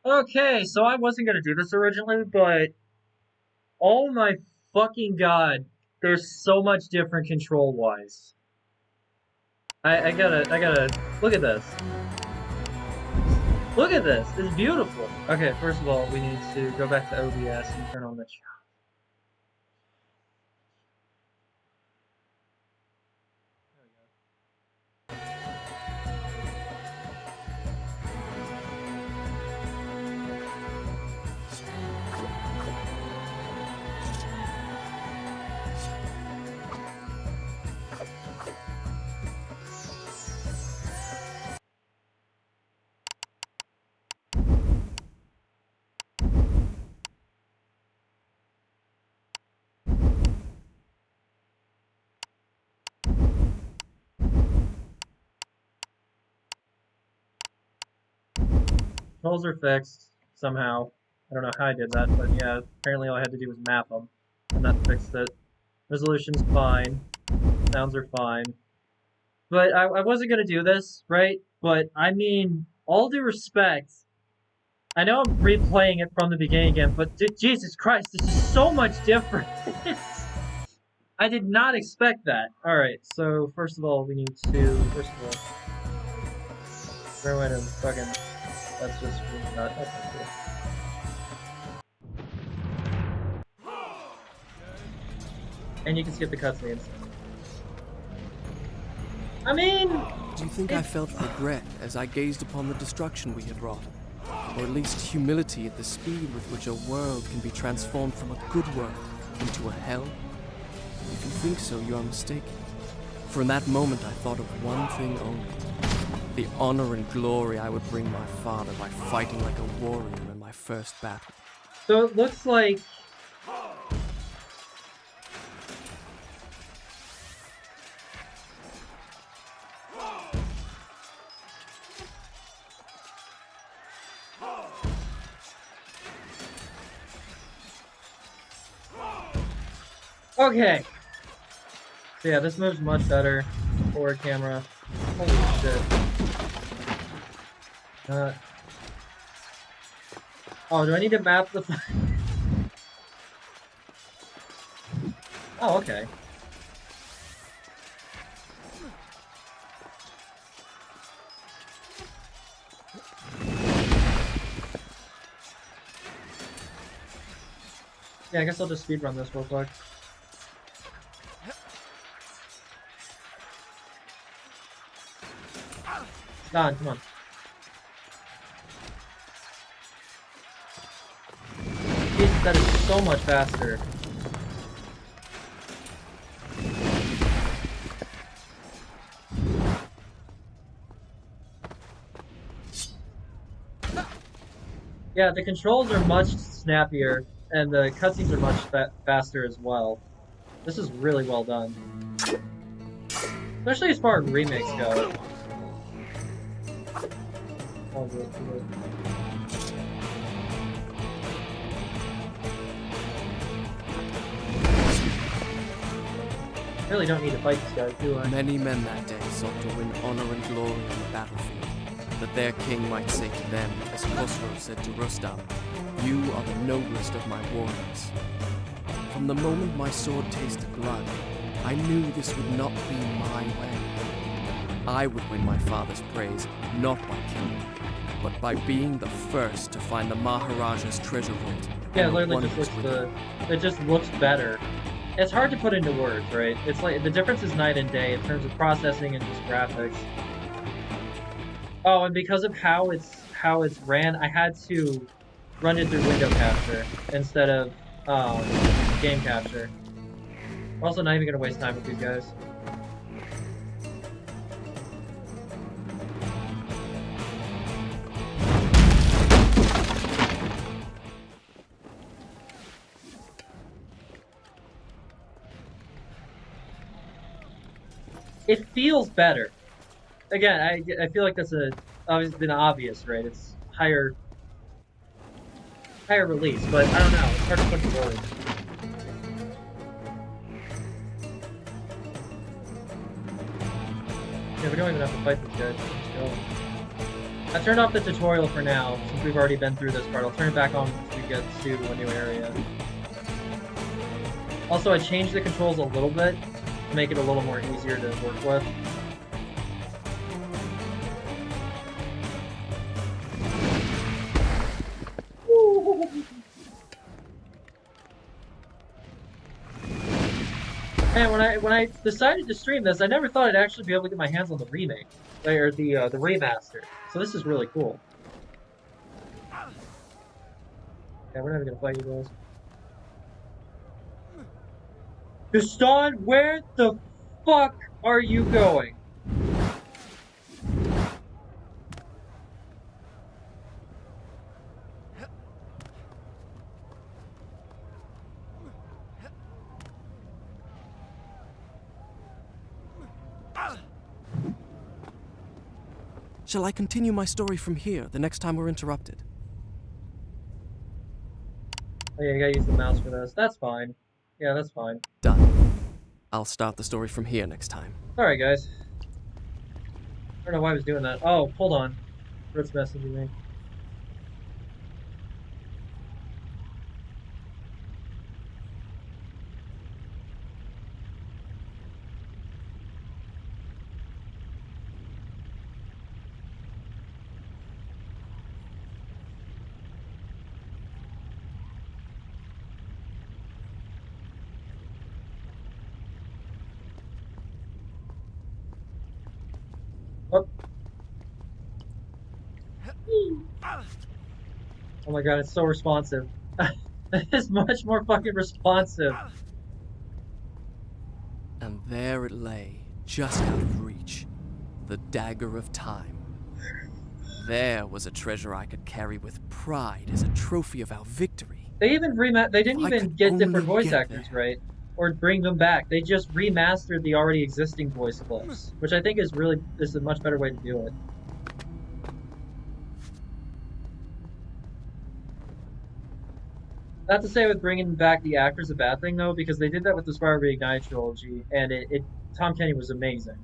Okay, so I wasn't gonna do this originally, but oh my fucking god, there's so much different control-wise. I gotta, look at this. Look at this, it's beautiful. Okay, first of all, we need to go back to OBS and turn on the chat. There we go. Controls are fixed, somehow. I don't know how I did that, but yeah, apparently all I had to do was map them, and that fixed it. Resolution's fine, sounds are fine. But I wasn't gonna do this, right? But I mean, all due respect, I know I'm replaying it from the beginning again, but Jesus Christ, this is so much different. I did not expect that. Alright, so first of all, we need to, first of all, throw in a fucking, that's just, that's cool. And you can skip the cutscenes. I mean, Do you think I felt regret as I gazed upon the destruction we had wrought? Or at least humility at the speed with which a world can be transformed from a good world into a hell? If you think so, you are mistaken. For in that moment I thought of one thing only. The honor and glory I would bring my father by fighting like a warrior in my first battle. so it looks like okay. So yeah, this moves much better. Forward camera. Holy shit. Oh, do I need to map the... Oh, okay. Yeah, I guess I'll just speedrun this real quick. Don, come on. Jesus, that is so much faster. Yeah, the controls are much snappier, and the cutscenes are much faster as well. This is really well done. Especially as far as remakes go. Oh, good. Really don't need to fight this guy, do I? Many men that day sought to win honor and glory on the battlefield, that their king might say to them, as Khosrow said to Rustam, "You are the noblest of my warriors." From the moment my sword tasted blood, I knew this would not be my way. I would win my father's praise, not by killing, but by being the first to find the Maharaja's treasure vault. Yeah, it literally just looks it just looks better. It's hard to put into words, right? It's like the difference is night and day in terms of processing and just graphics. Oh, and because of how it's ran, I had to run it through window capture instead of game capture. We're also not even gonna waste time with these guys. It feels better. Again, I feel like that's been obvious, right? It's higher release, but I don't know. It's hard to put into words. Yeah, we don't even have to fight these guys. Let's go. I turned off the tutorial for now, since we've already been through this part. I'll turn it back on once we get to a new area. Also, I changed the controls a little bit to make it a little more easier to work with. Man, when I decided to stream this, I never thought I'd actually be able to get my hands on the remake, or the remaster. So this is really cool. Yeah, we're never gonna fight you guys. Gaston, where the fuck are you going? Shall I continue my story from here the next time we're interrupted? Oh yeah, you gotta use the mouse for this. That's fine. Yeah, that's fine. Done. I'll start the story from here next time. Alright, guys. I don't know why I was doing that. Oh, hold on. Rick's messaging me. Oh. Oh my god, it's so responsive. It's much more fucking responsive. And there it lay, just out of reach. The dagger of time. There was a treasure I could carry with pride as a trophy of our victory. They didn't If I even could get only different voice get actors, there. right? Or bring them back. They just remastered the already existing voice clips, which I think is a much better way to do it. Not to say with bringing back the actors a bad thing though, because they did that with the Spyro Reignited trilogy, and Tom Kenny was amazing.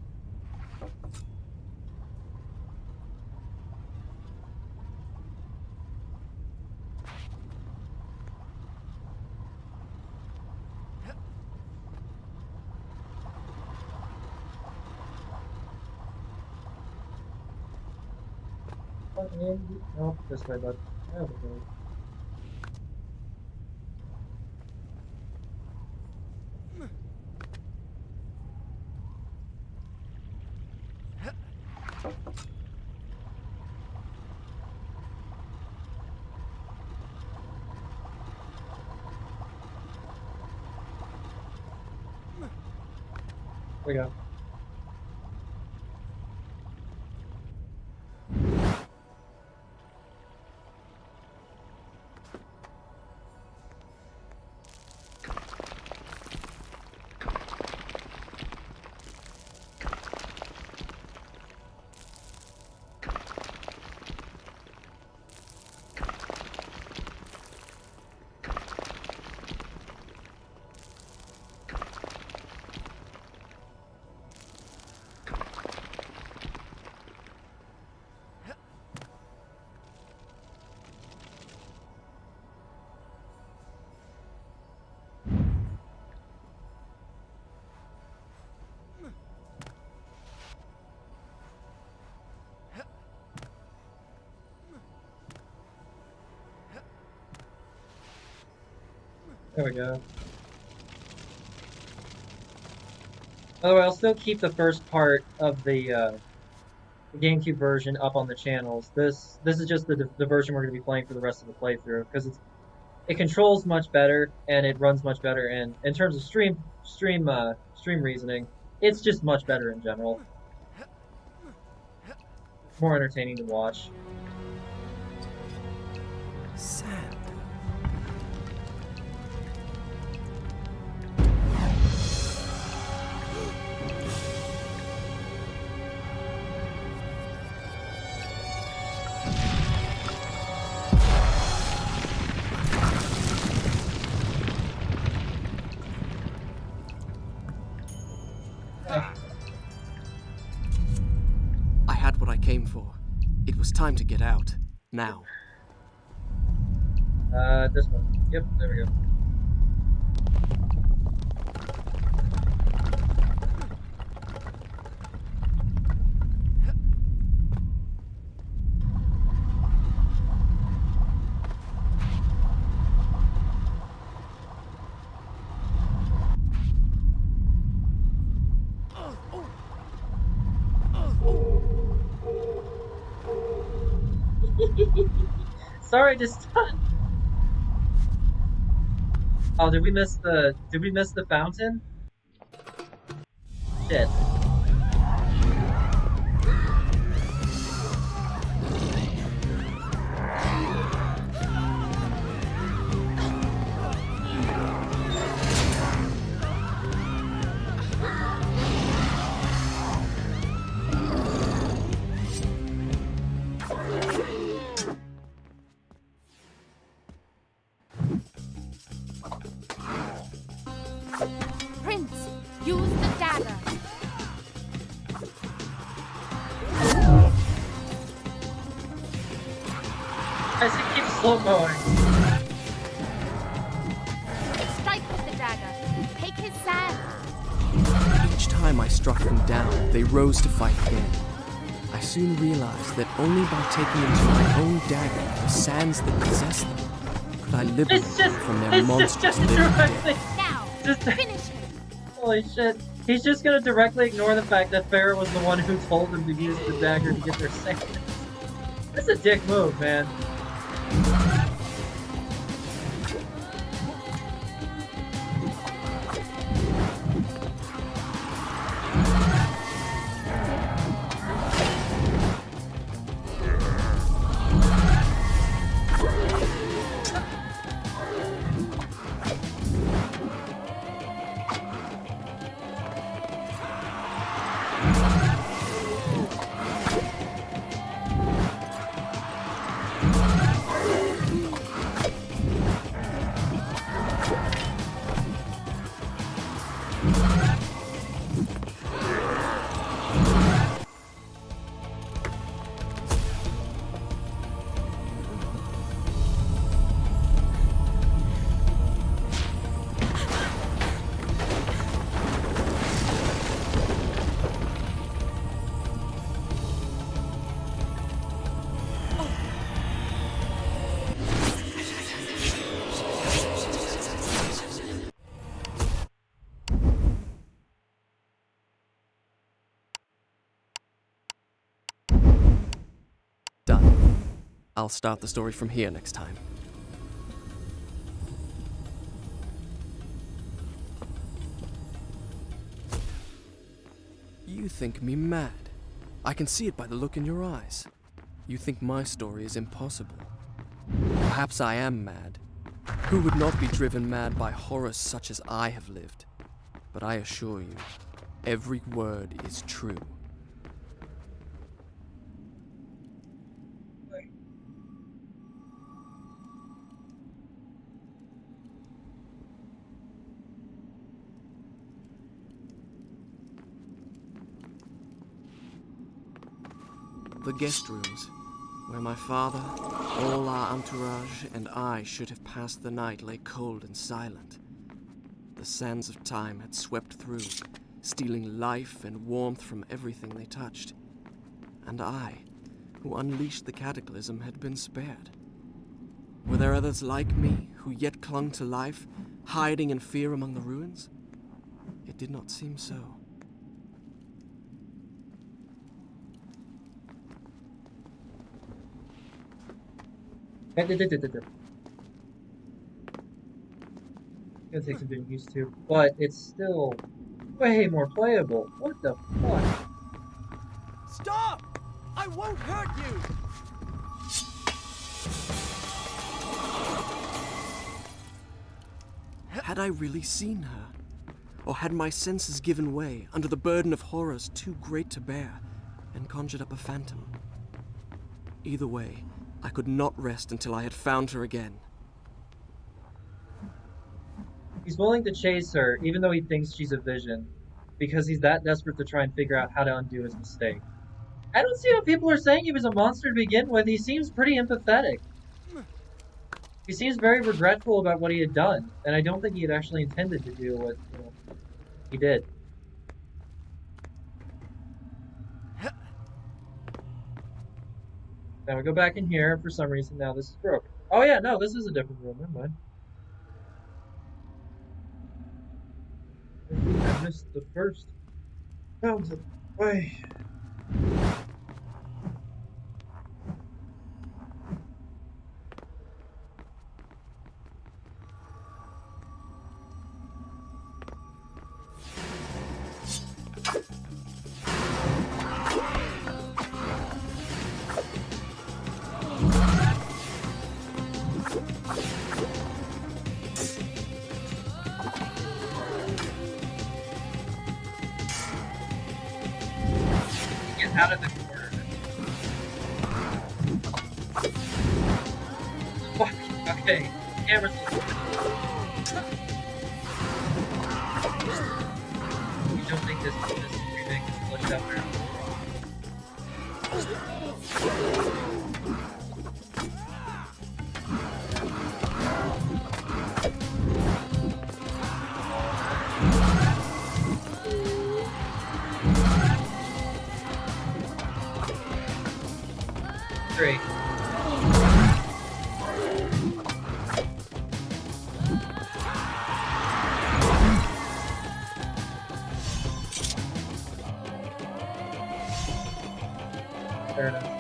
Oh, this way, bud. Okay. Here we go. There we go. By the way, I'll still keep the first part of the GameCube version up on the channels. This is just the version we're going to be playing for the rest of the playthrough because it controls much better and it runs much better. And in terms of stream reasoning, it's just much better in general. More entertaining to watch. Sand. I had what I came for. It was Time to get out. Now. This one. Yep, there we go. Sorry to stun. Oh, did we miss the fountain? Shit. Prince, use the dagger. I should keep slow mowing. Strike with the dagger. Take his sand. Each time I struck them down, they rose to fight again. I soon realized that only by taking into my own dagger the sands that possess them could I liberate them from their monstrous living directly. death. Now, Just finish him. holy shit. He's just gonna directly ignore the fact that Farrah was the one who told him to use the dagger to get their sand. That's a dick move, man. Done. I'll start the story from here next time. You think me mad. I can see it by the look in your eyes. You think my story is impossible. Perhaps I am mad. Who would not be driven mad by horrors such as I have lived? But I assure you, every word is true. The guest rooms, where my father, all our entourage, and I should have passed the night, lay cold and silent. The sands of time had swept through, stealing life and warmth from everything they touched. And I, who unleashed the cataclysm, had been spared. Were there others like me, who yet clung to life, hiding in fear among the ruins? It did not seem so. Gonna take some getting used to, but it's still way more playable. What the fuck? Stop! I won't hurt you! Had I really seen her? Or had my senses given way under the burden of horrors too great to bear and conjured up a phantom? Either way, I could not rest until I had found her again. He's willing to chase her, even though he thinks she's a vision, because he's that desperate to try and figure out how to undo his mistake. I don't see how people are saying he was a monster to begin with. He seems pretty empathetic. He seems very regretful about what he had done, and I don't think he had actually intended to do what, he did. Now we go back in here, and for some reason now this is broken. Oh yeah, no, this is a different room. Never mind. I missed the first fountain. Why? Get out of the corner. Fuck. Okay. Camera's. You don't think this remake is glitched out there? Great. Fair enough.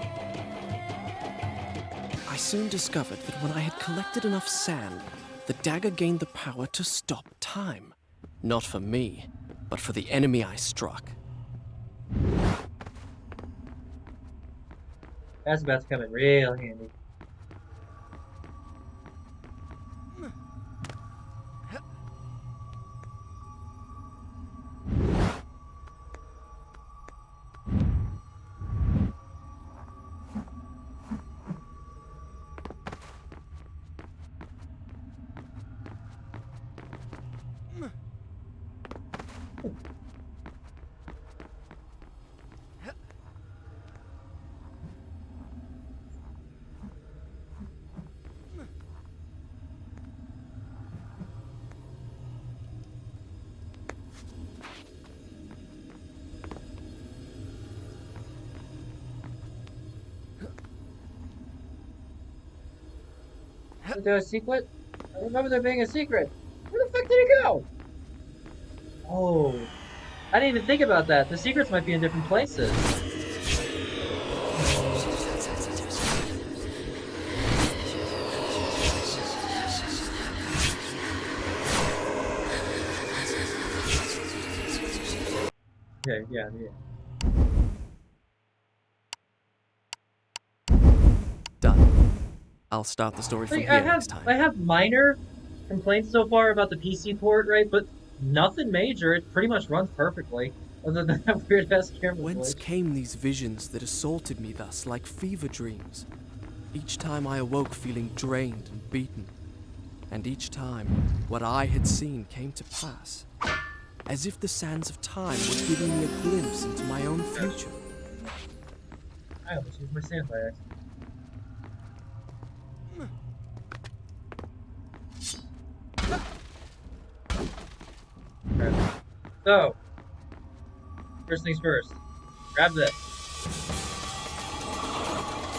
I soon discovered that when I had collected enough sand, the dagger gained the power to stop time. Not for me, but for the enemy I struck. That's about to come in real handy. Is there a secret? I remember there being a secret. Where the fuck did it go? Oh. I didn't even think about that. The secrets might be in different places. Okay, yeah. Done. I'll start the story from Like, here next time. I have minor complaints so far about the PC port, right? But nothing major. It pretty much runs perfectly, other than that weird ass camera Whence glitch. came these visions that assaulted me thus like fever dreams? Each time I awoke feeling drained and beaten. And each time, what I had seen came to pass. As if the sands of time were giving me a glimpse into my own future. I almost used my sand by accident. Okay. So, first things first. Grab this.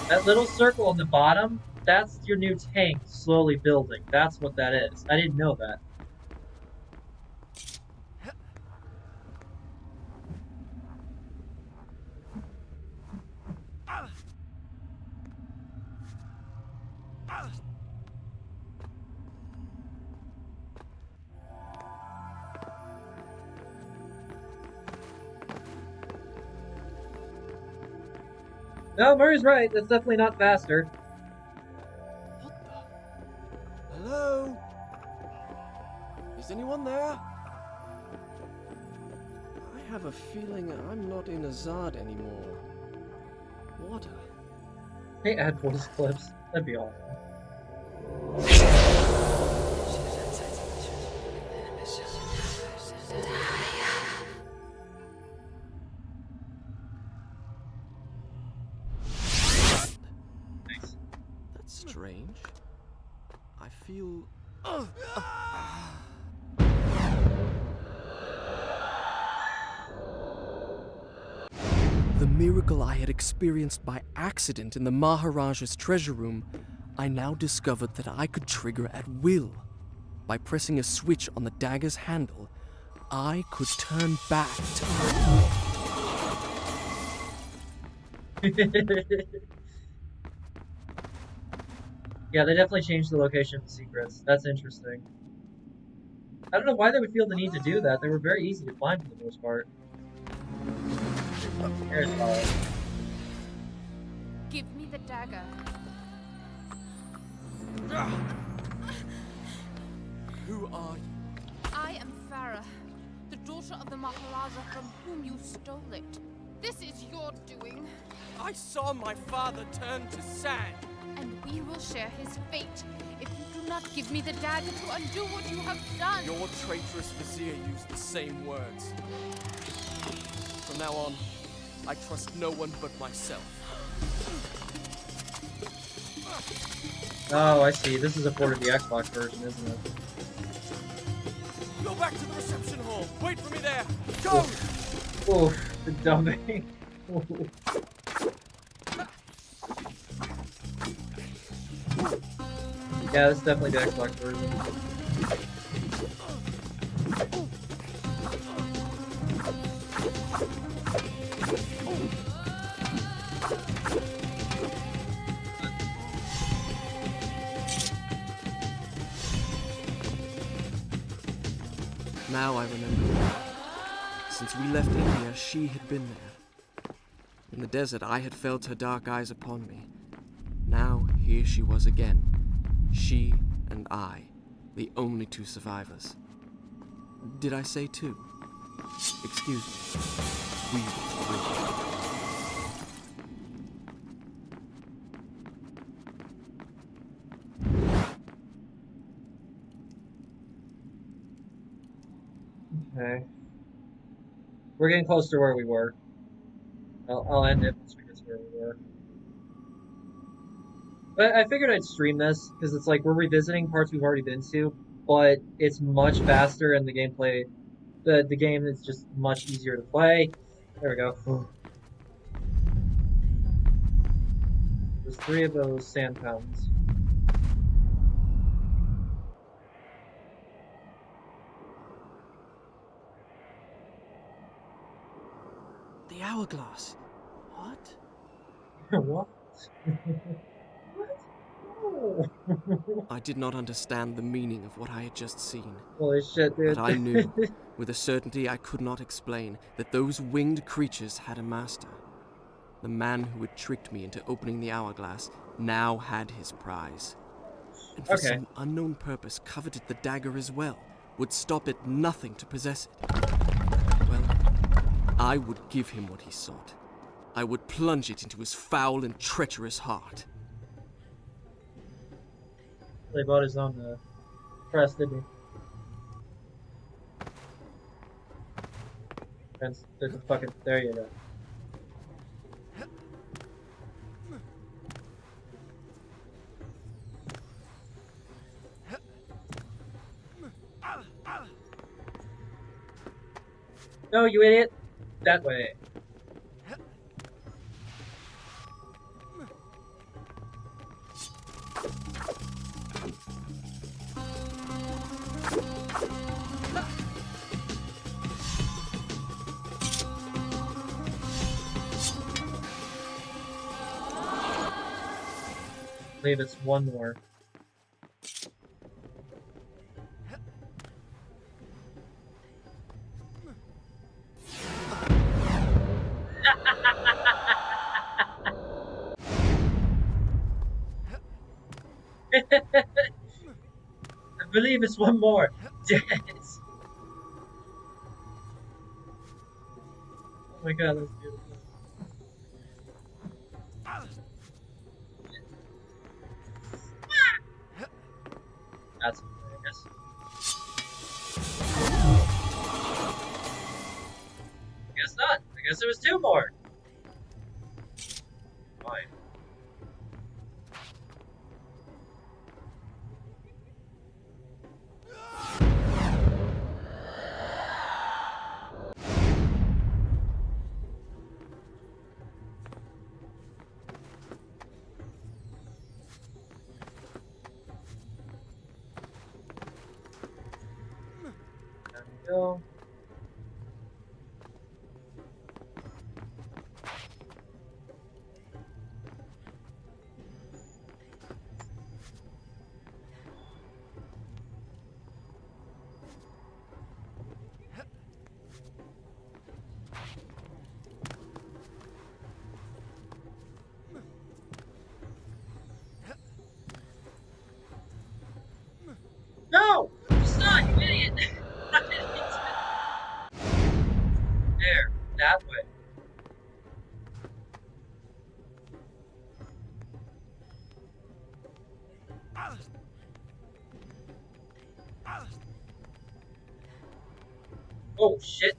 That little circle on the bottom, that's your new tank slowly building. That's what that is. I didn't know that. No, Murray's right. That's definitely not faster. What the? Hello? Is anyone there? I have a feeling I'm not in Azad anymore. Water. They add voice clips. That'd be awesome. feel... The miracle I had experienced by accident in the Maharaja's treasure room, I now discovered that I could trigger at will. By pressing a switch on the dagger's handle, I could turn back time. Yeah, they definitely changed the location of the secrets. That's interesting. I don't know why they would feel the need to do that. They were very easy to find for the most part. Hairstyle. Give me the dagger. Who are you? I am Farah, the daughter of the Maharaja from whom you stole it. This is your doing, I saw my father turn to sand. and we will share his fate if you do not give me the dagger to undo what you have done. Your traitorous vizier used the same words. From now on, I trust no one but myself. Oh, I see. This is a port of the Xbox version, isn't it? Go back to the reception hall. Wait for me there. Go! Oh, the dumbing. Yeah, this is definitely the Xbox version. Now I remember. Since we left India, she had been there. In the desert, I had felt her dark eyes upon me. Now, here she was again. She and I, the only two survivors. Did I say two? Excuse me. We were three. Okay. We're getting close to where we were. I'll end it once we get to where we were. But I figured I'd stream this, because it's like we're revisiting parts we've already been to, but it's much faster and the gameplay, the game is just much easier to play. There we go. There's 3 of those sand fountains. The hourglass. What? What? What? No. I did not understand the meaning of what I had just seen. Holy shit, dude. But I knew, with a certainty I could not explain, that those winged creatures had a master. The man who had tricked me into opening the hourglass now had his prize. And for Okay. some unknown purpose coveted the dagger as well, would stop at nothing to possess it. Well, I would give him what he sought. I would plunge it into his foul and treacherous heart. They bought his own press, didn't he? There's a fucking, there you go. No, you idiot! That way. I believe it's one more. I believe it's one more. Yes. Oh my god, that's beautiful. That's hilarious. I guess not. I guess there was 2 more. Fine. go. No! Stop, you idiot! I didn't mean to. There, that way. Oh shit.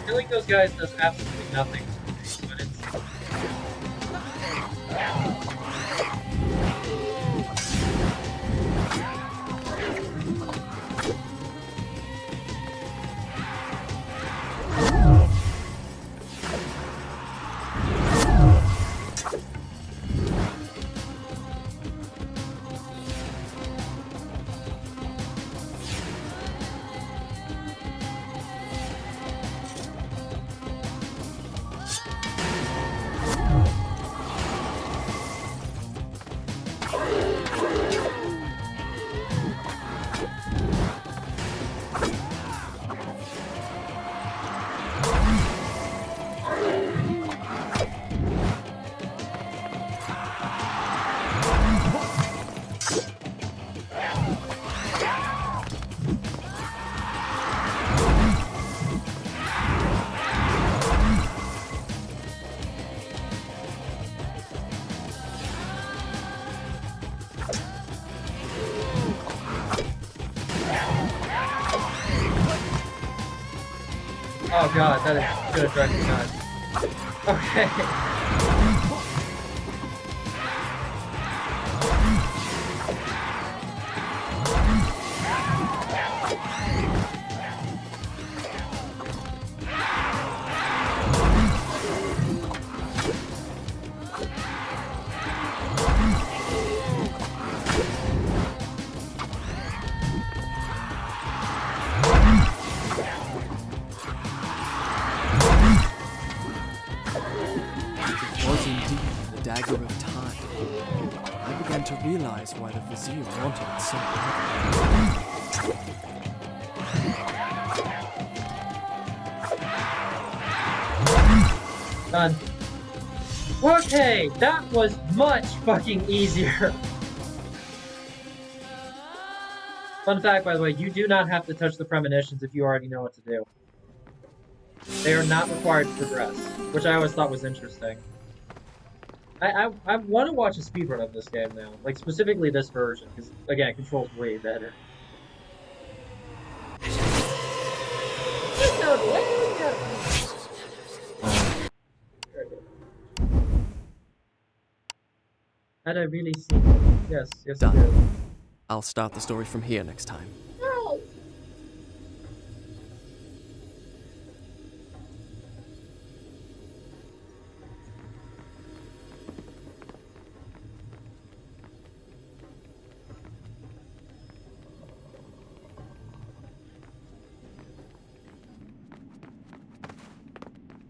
Killing those guys does absolutely nothing, but it's oh god, that is gonna drive me nuts. Okay. Was indeed the dagger of time. I began to realize why the Vizier wanted it so badly. Done. Okay, that was much fucking easier. Fun fact, by the way, you do not have to touch the premonitions if you already know what to do. They are not required to progress, which I always thought was interesting. I want to watch a speedrun of this game now, like specifically this version, because again, it controls way better. Had I really seen it? Yes, yes, I Done. did. I'll start the story from here next time. No!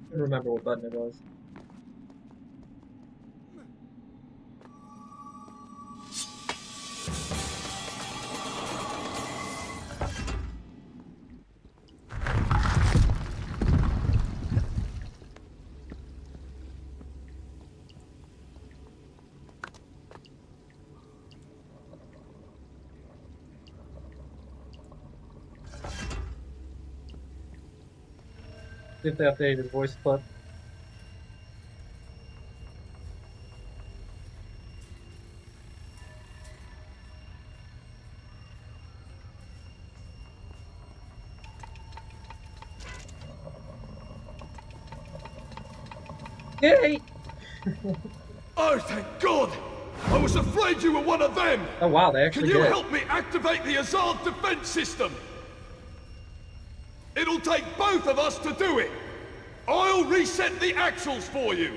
I don't remember what button it was. See if they updated his voice clip. Yay! Oh, thank God! I was afraid you were one of them! Oh wow, they Can actually you did. help me activate the Azad defense system? It'll take both of us to do it! I'll reset the axles for you!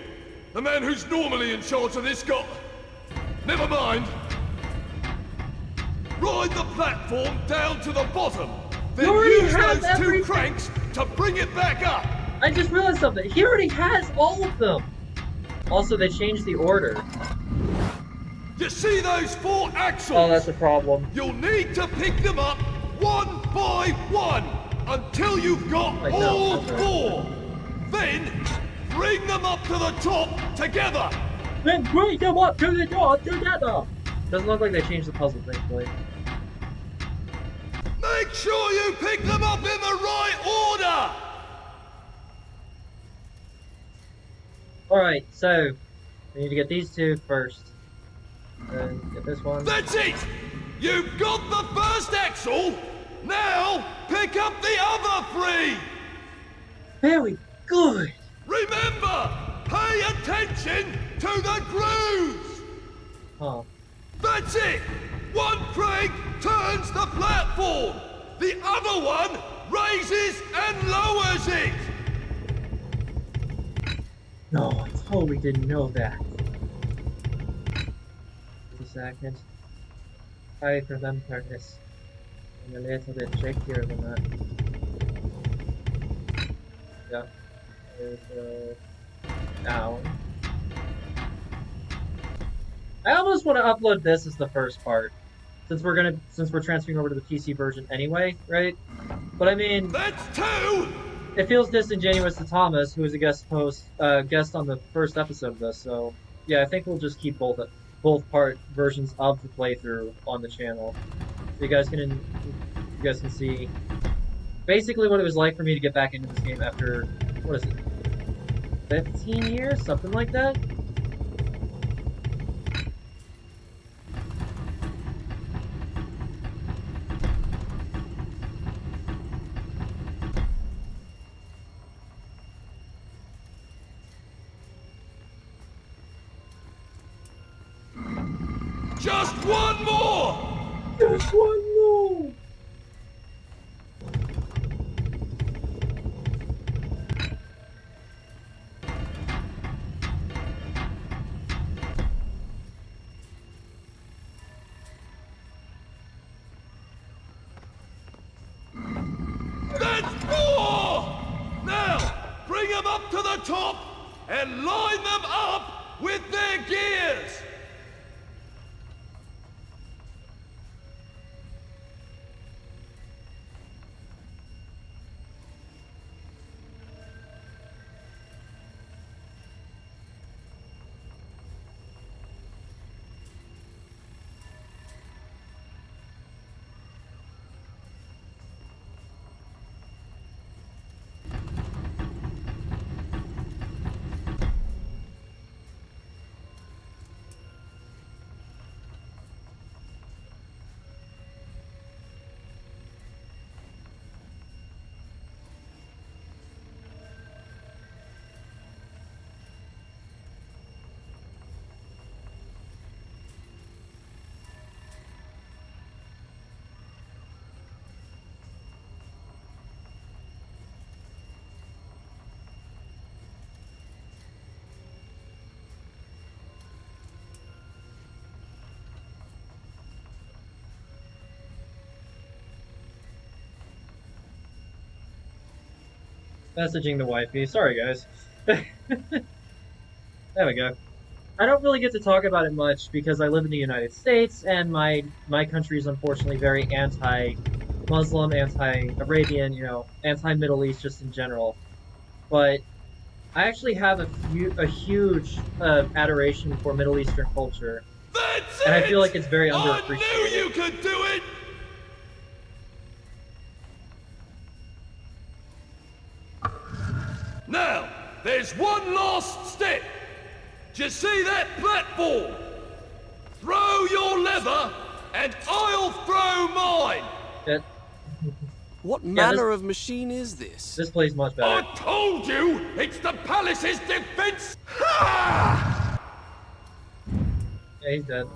The man who's normally in charge of this got... Never mind! Ride the platform down to the bottom! Then already use have those two everything. cranks to bring it back up! I just realized something. He already has all of them. Also, they changed the order. You see those 4 axles? Oh, that's a problem. You'll need to pick them up one by one until you've got Wait, no, all that's right. 4. Then bring them up to the top together. Then bring them up to the top together. Doesn't look like they changed the puzzle, thankfully. Make sure you pick them up in the right order. Alright, so we need to get these 2 first. Then get this one. That's it. You've got the first axle. Now pick up the other 3. Very good. Remember, pay attention to the grooves. Huh. That's it! One crank turns the platform! The other one raises and lowers it! No, I totally didn't know that. Just a second. I remember this. I'm a little bit trickier than that. Yeah. There's down. I almost want to upload this as the first part, since we're transferring over to the PC version anyway, right? But I mean, That's 2! it feels disingenuous to Thomas, who was a guest on the first episode of this. So yeah, I think we'll just keep both part versions of the playthrough on the channel, so you guys can see basically what it was like for me to get back into this game after, what is it, 15 years, something like that. Just one more! Just one more! That's 4! Now, bring them up to the top and line them up with their gears! Messaging the wifey. Sorry, guys. There we go. I don't really get to talk about it much because I live in the United States, and my country is unfortunately very anti-Muslim, anti-Arabian, anti-Middle East just in general. But I actually have a huge adoration for Middle Eastern culture, That's and I it! feel like it's very I underappreciated. knew you could do it! Now, there's one last step. Do you see that platform? Throw your lever, and I'll throw mine. That- What manner of machine is this? This plays much I better. told you, it's the palace's defense. Ha! Yeah, he's dead.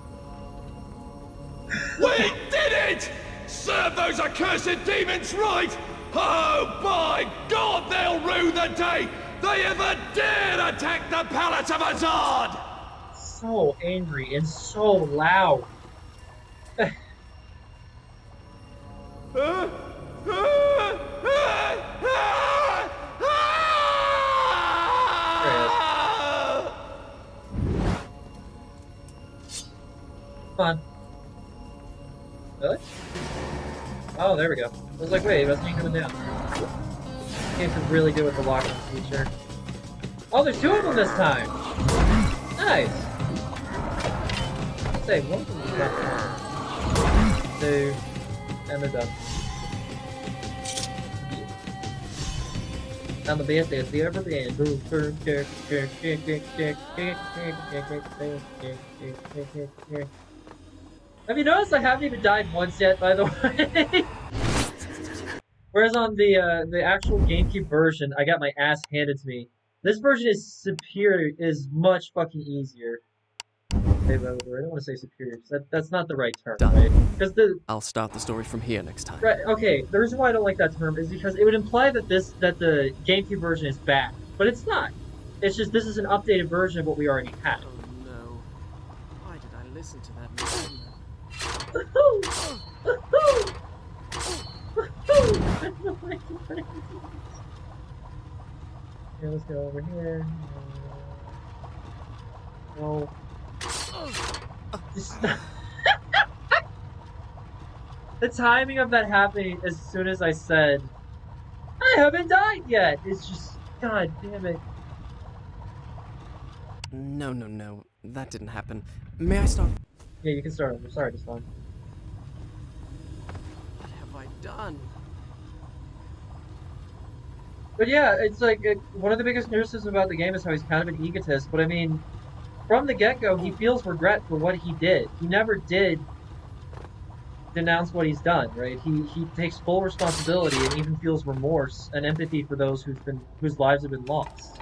We did it! Serve those accursed demons right! Oh, by God, they'll rue the day they ever dared attack the palace of Azad! So angry and so loud. Come on. Really? Oh, there we go. I was like, wait, wasn't he coming down? Game's really good with the lock-on feature. Oh, there's two of them this time! Nice! I'd say one of them is not two, and they're done. I'm the best at the ever been. Have you noticed I haven't even died once yet, by the way? Whereas on the actual GameCube version, I got my ass handed to me. This version is superior, is much fucking easier. I don't want to say superior, because that's not the right term, Done. right? Because I'll start the story from here next time. right, okay, the reason why I don't like that term is because it would imply that the GameCube version is bad, but it's not. It's just this is an updated version of what we already had. Oh no. Why did I listen to that man? Okay, let's go over here. No. Just the timing of that happening as soon as I said, I haven't died yet. It's just, god damn it. No. That didn't happen. May I start? Yeah, you can start over. Sorry, just one. What have I done? But yeah, it's like, one of the biggest criticisms about the game is how he's kind of an egotist, but I mean, from the get-go, he feels regret for what he did. He never did denounce what he's done, right? He takes full responsibility and even feels remorse and empathy for those whose lives have been lost.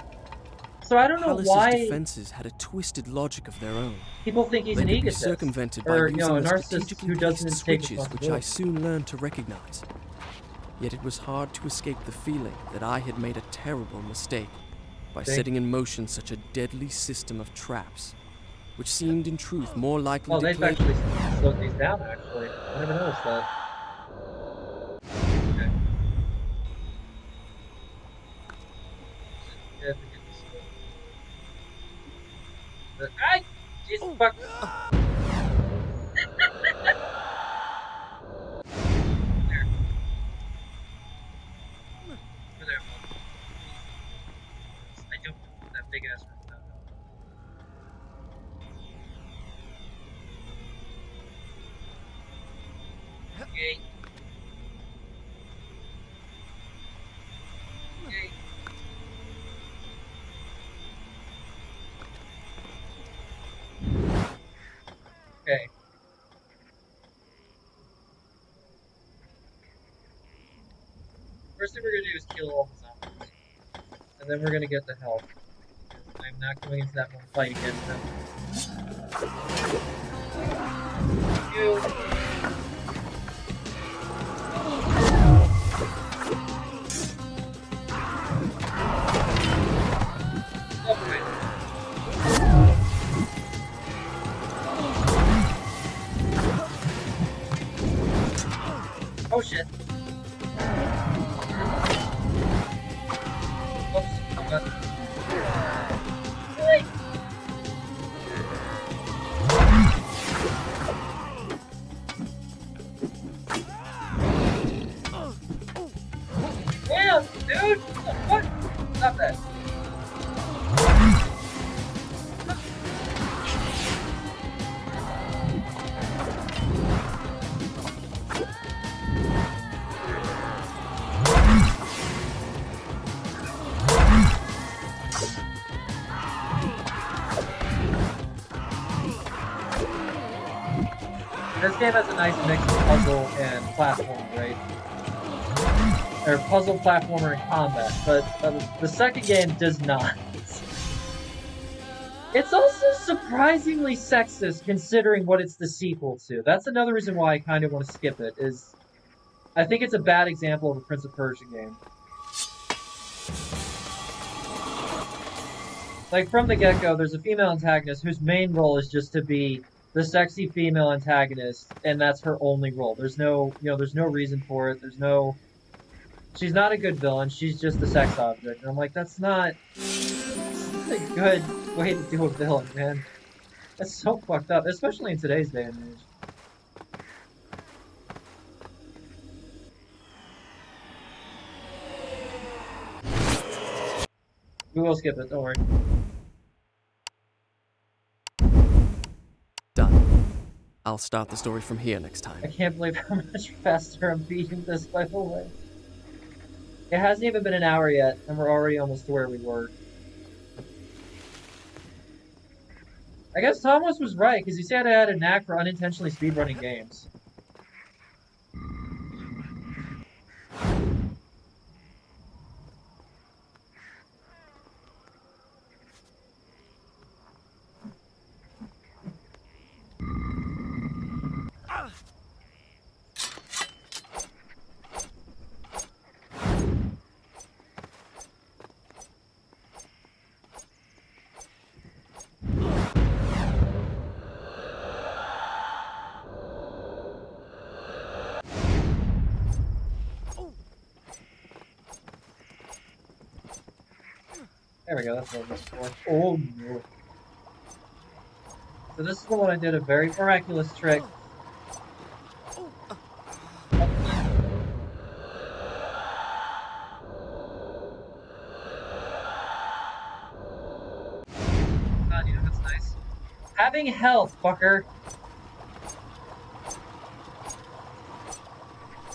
So I don't know Palace's why defenses had a twisted logic of their own. people think he's They an could be egotist, circumvented by or using a the narcissist strategically who doesn't placed take switches, which responsibility. I soon learned to recognize. Yet it was hard to escape the feeling that I had made a terrible mistake by See? setting in motion such a deadly system of traps, which seemed in truth more likely Oh, to they've play. actually slowed these down, actually. I never noticed that. Okay. Yeah, forget this. Ay! Jesus fuck! There. Over there, bud. I don't know that big ass room down. Okay. Okay. Okay. First thing we're gonna do is kill all the zombies. And then we're gonna get the health. I'm not going into that one fight against them. You. Okay. Oh shit. Oops, I'm not. Really? Damn, dude! What? Stop that. This game has a nice mix of puzzle and platform, right? Or puzzle, platformer, and combat, but the second game does not. It's also surprisingly sexist considering what it's the sequel to. That's another reason why I kind of want to skip it, is I think it's a bad example of a Prince of Persia game. Like, from the get-go, there's a female antagonist whose main role is just to be the sexy female antagonist, and that's her only role. There's no, there's no reason for it. She's not a good villain. She's just a sex object. And I'm like, that's not a good way to do a villain, man. That's so fucked up, especially in today's day and age. We will skip it, don't worry. Done. I'll start the story from here next I time. can't believe how much faster I'm beating this, by the way. It hasn't even been an hour yet, and we're already almost to where we were. I guess Thomas was right, because he said I had a knack for unintentionally speedrunning games. There we go, that's what I was for. Oh no. So this is the one I did a very miraculous trick. God, you know what's nice? Having health, fucker!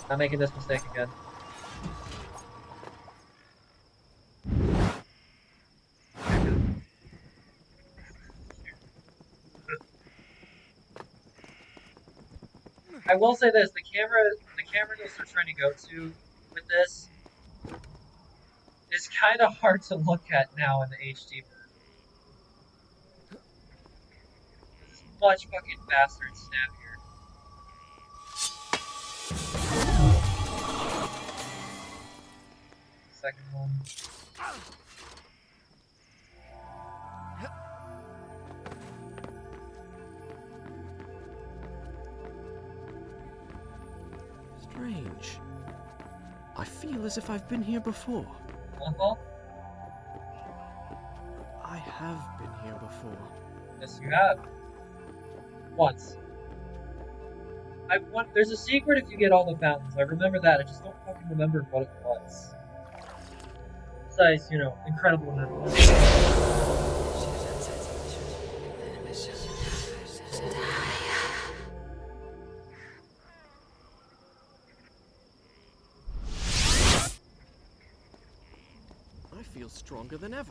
Not making this mistake again. I will say this, the camera angles they're trying to go to with this is kind of hard to look at now in the HD version. This is much fucking faster and snappier. Second one. Strange. I feel as if I've been here before. Uh-huh. I have been here before. Yes, you have. Once. There's a secret if you get all the fountains. I remember that. I just don't fucking remember what it was. Besides, incredible memory. I feel stronger than ever.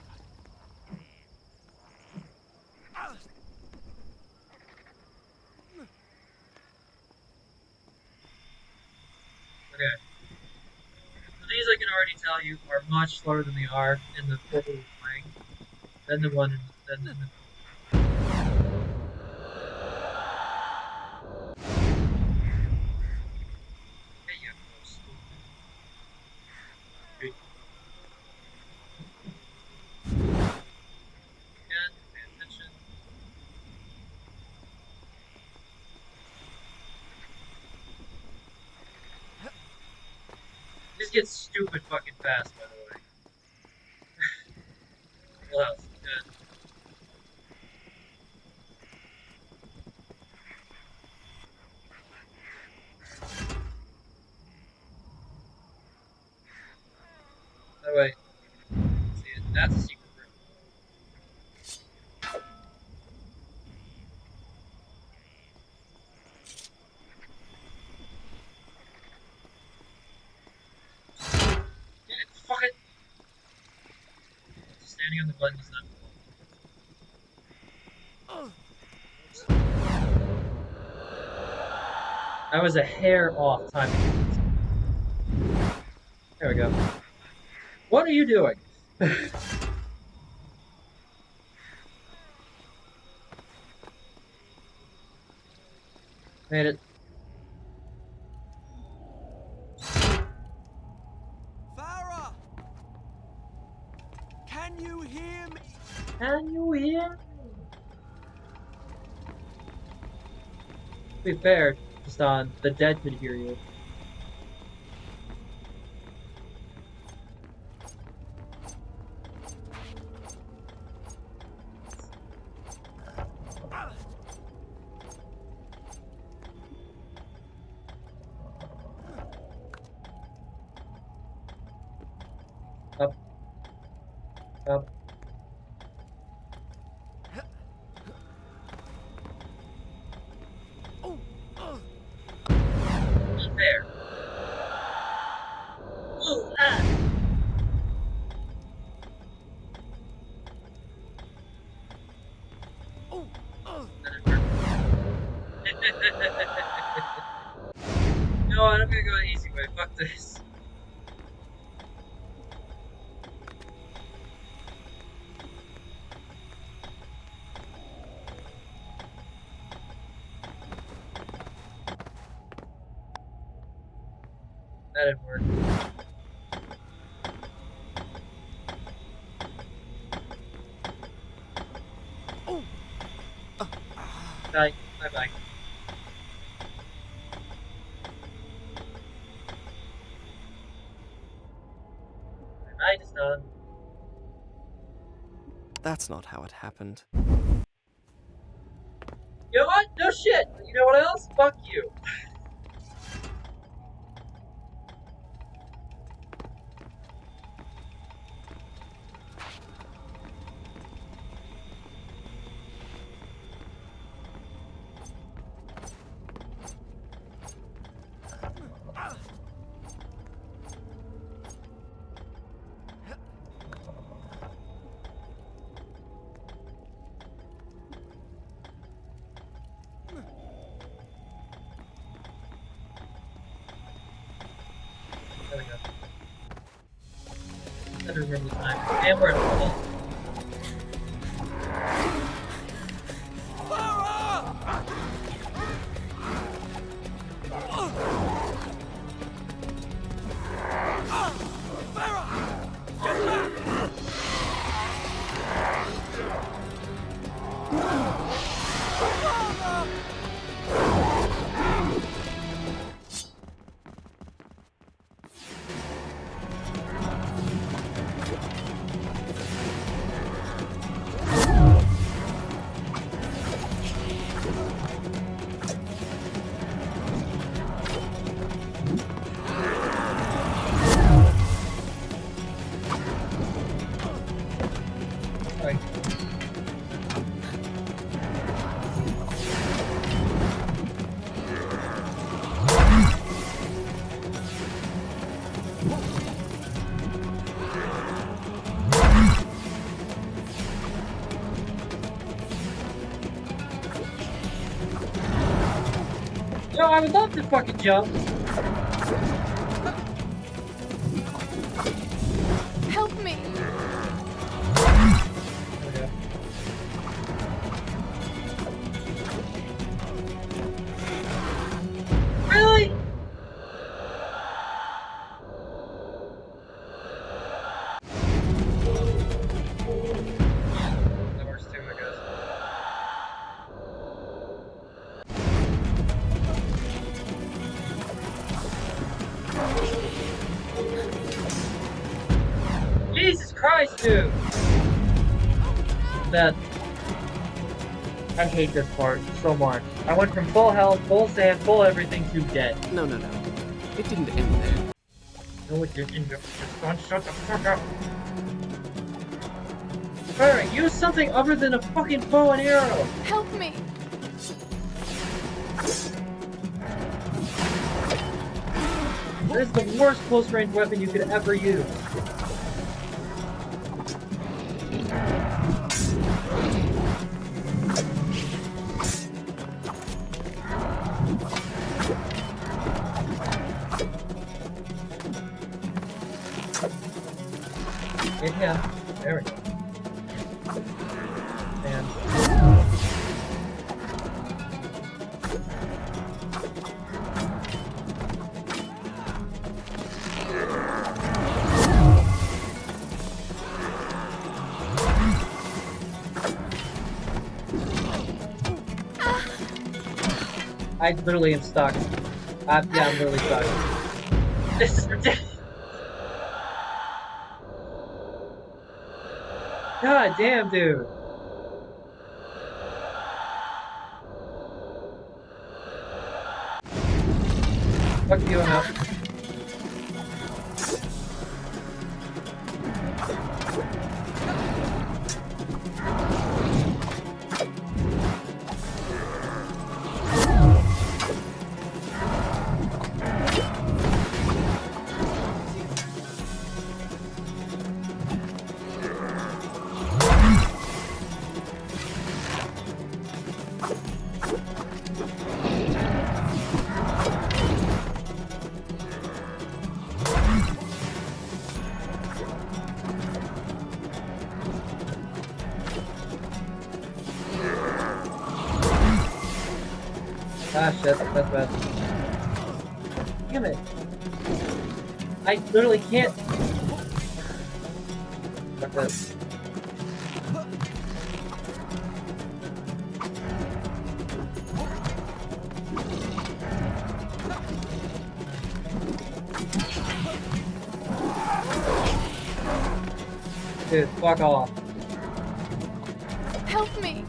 Okay. So these I can already tell you are much slower than they are in the portal playing than the one than the Hey, you stupid. Again, pay attention. These get stupid fucking fast, by the way. Well, good. By the way, see, that's a secret room. Yeah, fuck it. Standing on the button is not. I was a hair off timing. There we go. What are you doing? Made it. Farah! Can you hear me? Can you hear me? To be fair, just on the dead could hear you. Up. Up. There. Ooh, ah. No, I'm gonna go the easy way. Fuck this. That didn't work. Bye. Bye bye. My mind is done. That's not how it happened. You know what? No shit. You know what else? Fuck you. There we go. I don't remember the time. And we're in trouble. Sorry. Yo, I would love to fucking jump. Help me! There we go. Really? That works too, I guess. Jesus Christ, dude! That. I hate this part so much. I went from full health, full sand, full everything to dead. No. It didn't end there. No, it didn't. Just don't shut the fuck up. Alright, use something other than a fucking bow and arrow! Help me! That is the worst close range weapon you could ever use. Yeah, there we go. And I literally am stuck. Yeah, I'm literally stuck. This is ridiculous. God damn, dude. Fuck you, I'm out. Ah, shit, that's bad. Damn it. I literally can't. Fuck this. Dude, fuck off. Help me!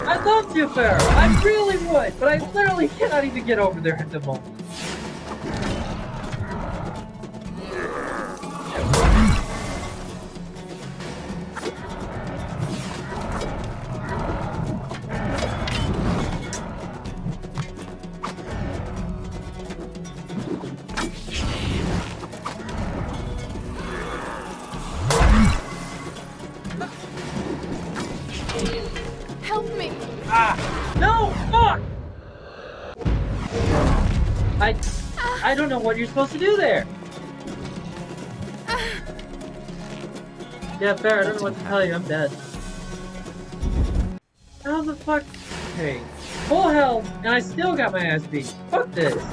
I'd love to, Farrah! I really would, but I literally cannot even get over there at the moment. Help me! No! Fuck! I don't know what you're supposed to do there! Yeah, fair, I don't know what to tell you, I'm dead. How the fuck? Hey. Full health, and I still got my ass beat. Fuck this.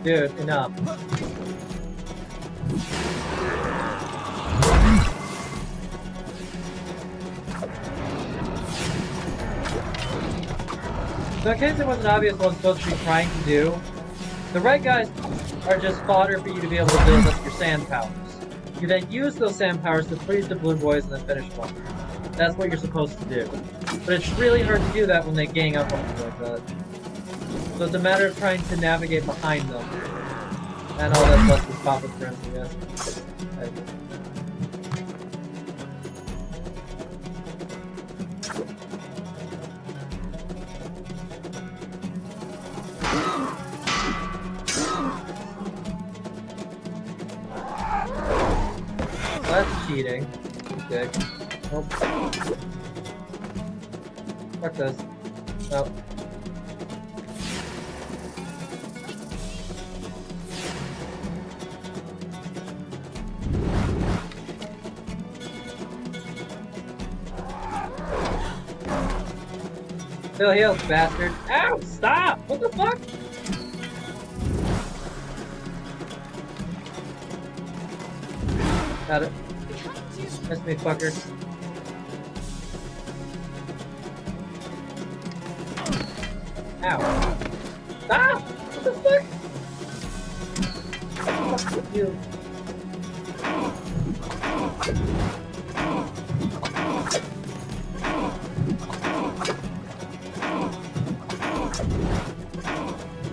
Dude, enough. So in case it wasn't obvious what I'm supposed to be trying to do, the red guys are just fodder for you to be able to build up your sand powers. You then use those sand powers to freeze the blue boys and then finish them. That's what you're supposed to do. But it's really hard to do that when they gang up on you like that. So it's a matter of trying to navigate behind them. And all that stuff with Papa Prince, I guess. That's cheating. Dick. Nope. Fuck this. Nope. Still heals, bastard. Ow! Stop! What the fuck? Got it. Miss me, fucker. Ow. Ah! What the fuck? Fuck you.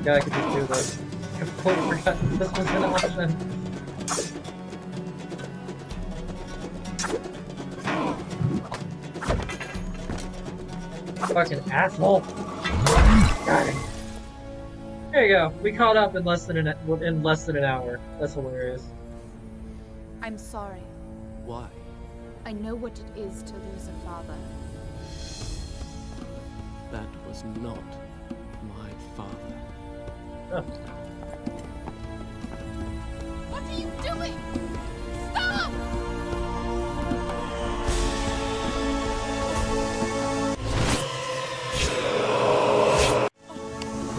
Yeah, I could just do this. I completely forgot this was an option. Fucking asshole. Got it. There you go. We caught up in less than an hour. That's hilarious. I'm sorry. Why? I know what it is to lose a father. That was not my father. Oh. What are you doing? Stop!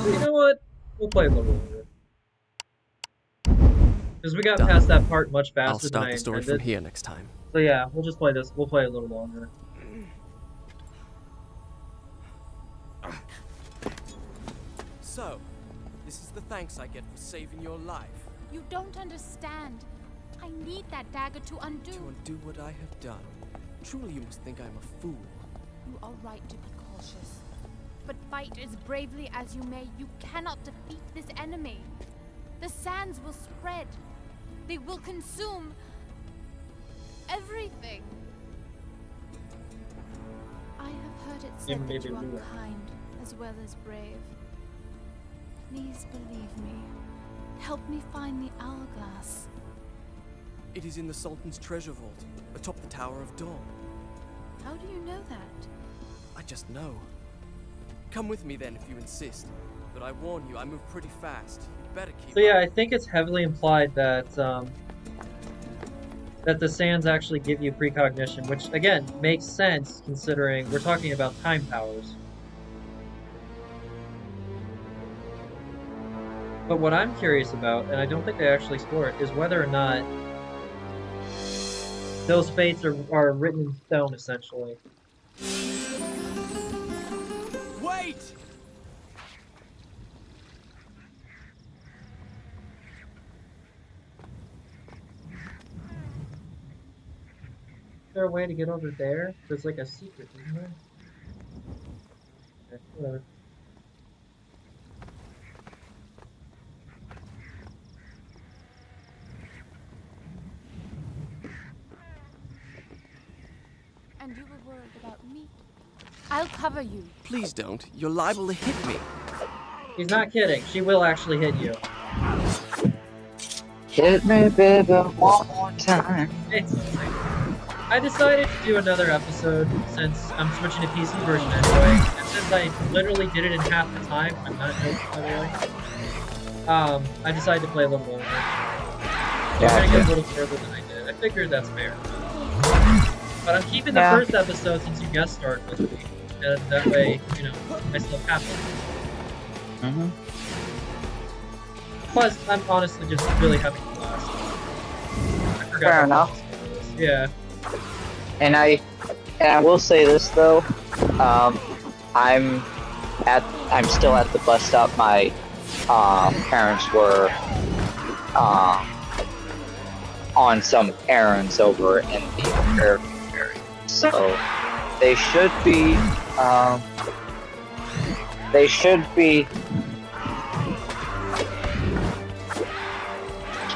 So you know what? We'll play a little longer. Because we got past that part much faster I'll than start I the story intended. from here next time. So yeah, we'll just play this. We'll play a little longer. So, this is the thanks I get for saving your life. You don't understand. I need that dagger to undo. To undo what I have done. Truly you must think I'm a fool. You are right to be cautious. But fight as bravely as you may, you cannot defeat this enemy. The sands will spread. They will consume everything. I have heard it said that you are kind as well as brave. Please believe me. Help me find the hourglass. It is in the Sultan's treasure vault, atop the Tower of Dawn. How do you know that? I just know. Come with me then if you insist. But I warn you, I move pretty fast. You'd better keep So yeah, up. I think it's heavily implied that that the sands actually give you precognition, which again makes sense considering we're talking about time powers. But what I'm curious about, and I don't think they actually explore it, is whether or not those fates are written in stone, essentially. Wait! Is there a way to get over there? There's like a secret, isn't there? Okay, whatever. And you were worried about me. I'll cover you. Please don't. You're liable to hit me. He's not kidding. She will actually hit you. Hit me, baby, one more time. It's okay. I decided to do another episode since I'm switching to PC version anyway, and since I literally did it in half the time, I'm not joking by the way. I decided to play a little longer. We're gonna get a little further than I did. I figured that's fair. But I'm keeping the first episode since you guest starred with me, and that way, you know, I still have it. Plus, I'm honestly just really having a blast. I forgot. Fair enough. Yeah. And I will say this though, I'm still at the bus stop. My parents were on some errands over in the area, so they should be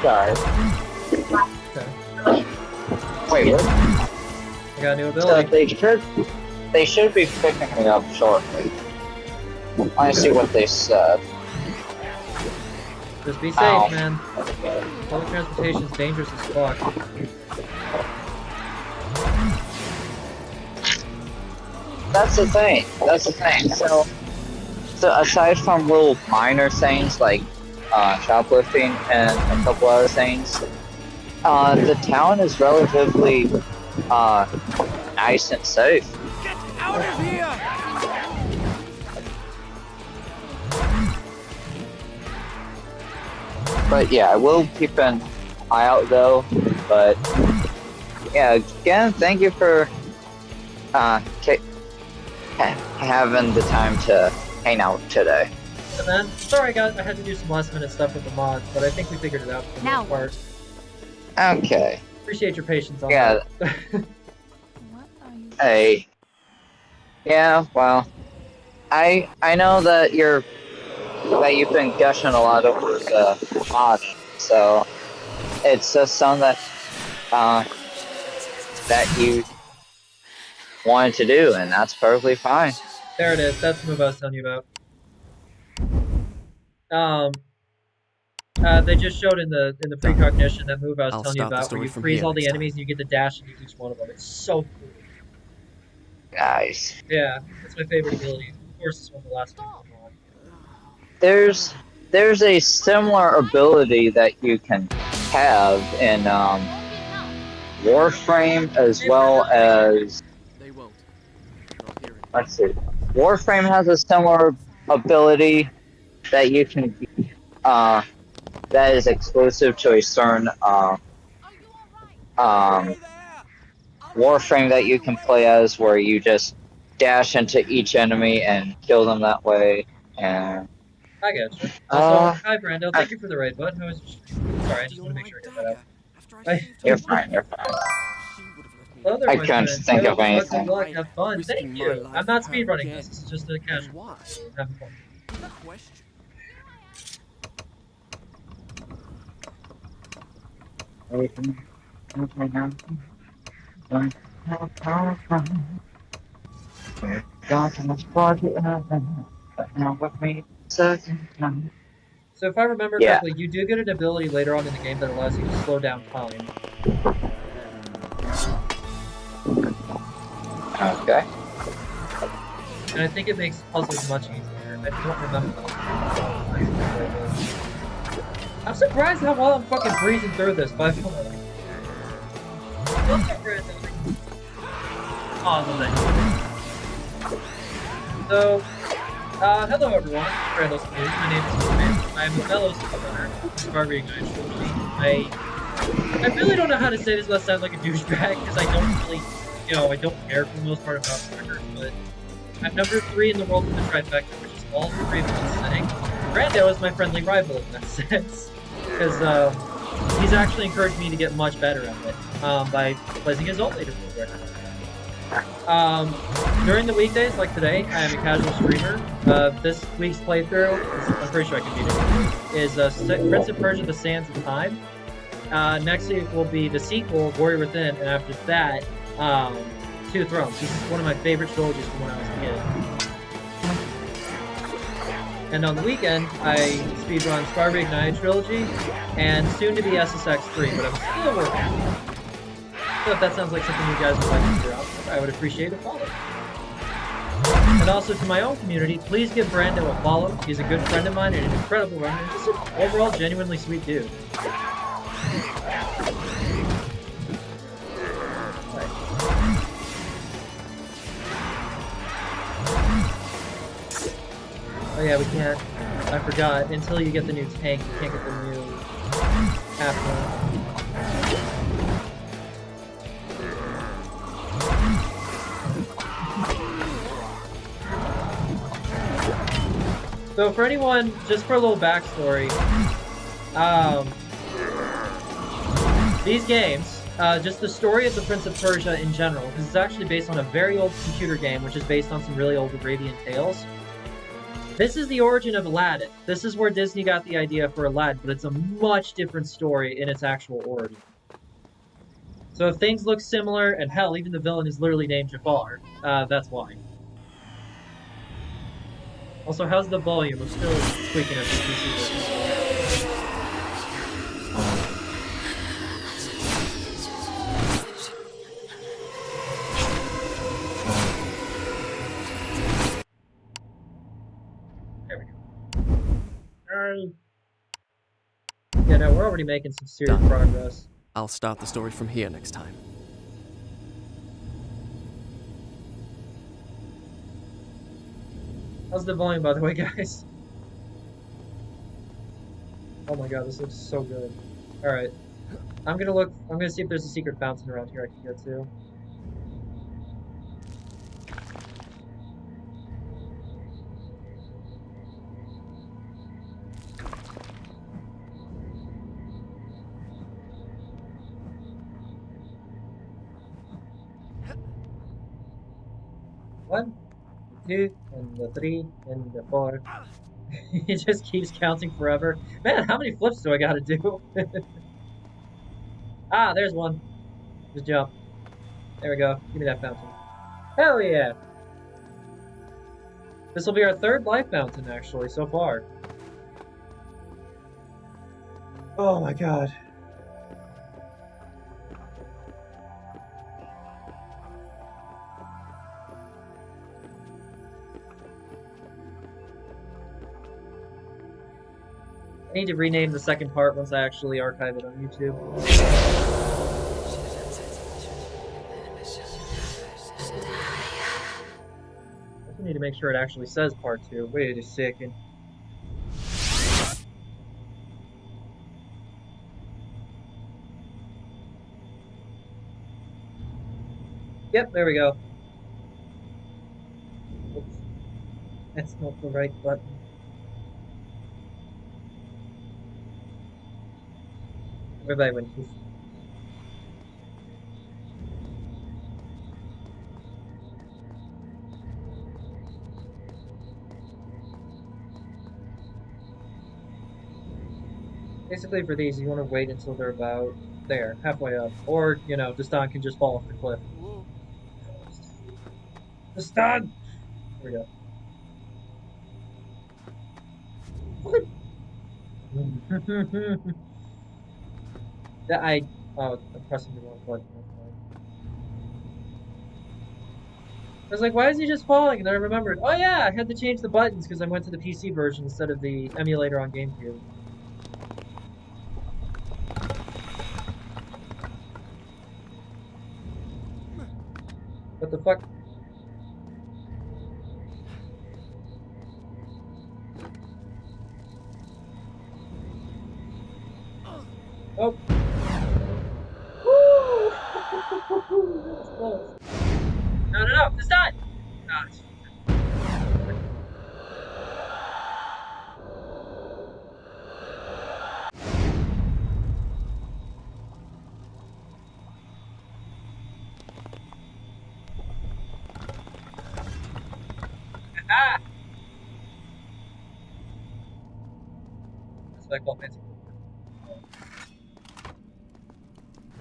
sorry. Okay. Wait, what? I got a new So ability. they should be picking me up shortly. I see what they said. Just be safe, Ow. man. Public transportation is dangerous as fuck. That's the thing. So aside from little minor things like shoplifting and a couple other things, the town is relatively nice and safe. Get out of here! But yeah, I will keep an eye out though. But yeah, again, thank you for having the time to hang out today. Yeah, man. Sorry, I had to do some last minute stuff with the mods, but I think we figured it out for the Now most part. Okay. Appreciate your patience on Yeah. that. What are you? Hey. Yeah. Well, I know that you've been gushing a lot over the modding, so it's just something uh that you wanted to do, and that's perfectly fine. There it is. That's the move I was telling you about. They just showed in the precognition that move I was I'll telling you start the about, where story you from freeze here all the next time. enemies and you get to dash into each one of them. It's so cool. Nice. Yeah, that's my favorite ability. Of course, it's one of the last ones to come on. There's a similar ability that you can have in Warframe as Hey, well Brenda. as They won't. Not hearing. let's see. Warframe has a similar ability that you can that is exclusive to a certain um Warframe that you can play as, where you just dash into each enemy and kill them that way. And I gotcha. Also, uh, hi, Brando. I, Thank you for the raid, bud. How was your stream? Sorry, I just want You're to make my sure I get that out. dagger. After I Right. shaved her you're life. fine. You're fine. She would have left me Hello there, I my couldn't friend. think Yo, of good luck, good anything. luck. I Have fun. Thank risking my you. I'm life not for her speedrunning this. again. This is just a For casual what? game. I'm having fun. Question. So if I remember Yeah. correctly, you do get an ability later on in the game that allows you to slow down time. Okay. And I think it makes puzzles much easier. I don't remember the last time I played this. I'm surprised how well I'm fucking breezing through this, by the way. Oh, I love that. So, hello everyone, Randall's News. My name is Ethan. I am a fellow speedrunner of our Reignite trilogy. I really don't know how to say this without sounding like a douchebag, because I don't really, I don't care for the most part about records, but I'm number 3 in the world with the trifecta, which is all three of us saying. Brando is my friendly rival in that sense, because he's actually encouraged me to get much better at it by placing his own leaderboard record. During the weekdays, like today, I am a casual streamer. This week's playthrough, I'm pretty sure I can beat it, is Prince of Persia: The Sands of Time. Next week will be the sequel, Warrior Within, and after that, Two Thrones. This is one of my favorite trilogies from when I was a kid. And on the weekend, I speedrun Star Reignite trilogy, and soon to be SSX 3, but I'm still working on it. So if that sounds like something you guys would like to hear out, I would appreciate a follow. And also to my own community, please give Brando a follow. He's a good friend of mine and an incredible runner, and just an overall genuinely sweet dude. Oh yeah, we can't. I forgot. Until you get the new tank, you can't get the new half one. So for anyone, just for a little backstory, these games, just the story of the Prince of Persia in general, because it's actually based on a very old computer game, which is based on some really old Arabian tales. This is the origin of Aladdin. This is where Disney got the idea for Aladdin, but it's a much different story in its actual origin. So if things look similar, and hell, even the villain is literally named Jafar, that's why. Also, how's the volume? I'm still tweaking at the PC version. There we go. Yeah, no, we're already making some serious Done. progress. I'll start the story from here next time. How's the volume, by the way, guys? Oh my god, this looks so good. Alright. I'm gonna see if there's a secret fountain around here I can get to. 1, the 2, and the 3, and the 4. He just keeps counting forever. Man, how many flips do I gotta do? Ah, there's one. Just jump. There we go. Give me that fountain. Hell yeah! This will be our third life fountain, actually, so far. Oh my god. I need to rename the second part once I actually archive it on YouTube. I also need to make sure it actually says part 2. Wait a second. Yep, there we go. Oops. That's not the right button. Everybody went poof. Basically, for these, you want to wait until they're about there, halfway up. Or, you know, Destan can just fall off the cliff. Destan! There we go. Oh, I'm pressing the wrong button. I was like, why is he just falling? And then I remembered, oh yeah, I had to change the buttons because I went to the PC version instead of the emulator on GameCube. What the fuck? Oh. Woo! That was close. No, it's not! Gosh. Ah! That's what I call fancy.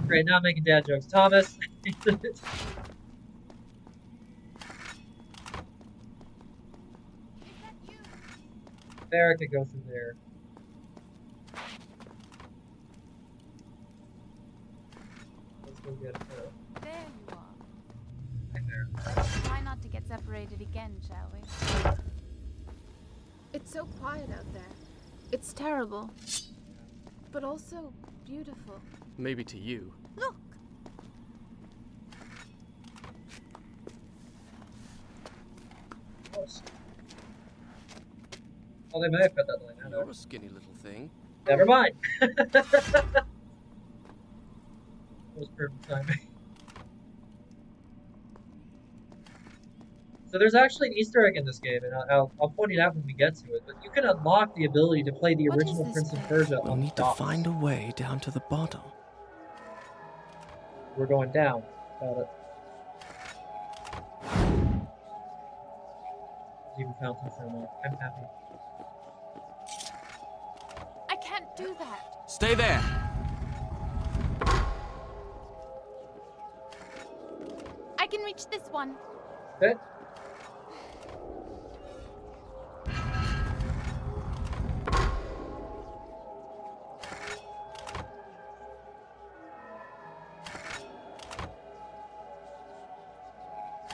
Great, now I'm making dad jokes. Thomas! There, I could go through there. Let's go get her. There you are. Right there. Let's try not to get separated again, shall we? It's so quiet out there. It's terrible. But also beautiful. Maybe to you. Look! Oh, they may have cut that line out. You're a skinny little thing. Never mind. That was perfect timing. So there's actually an Easter egg in this game, and I'll point it out when we get to it. But you can unlock the ability to play the What is original this Prince of place? Persia We'll on need to docks. find a way down to the bottom. We're going down. Got it. There's even fountains down there. I'm happy. I can't do that. Stay there! I can reach this one. Okay.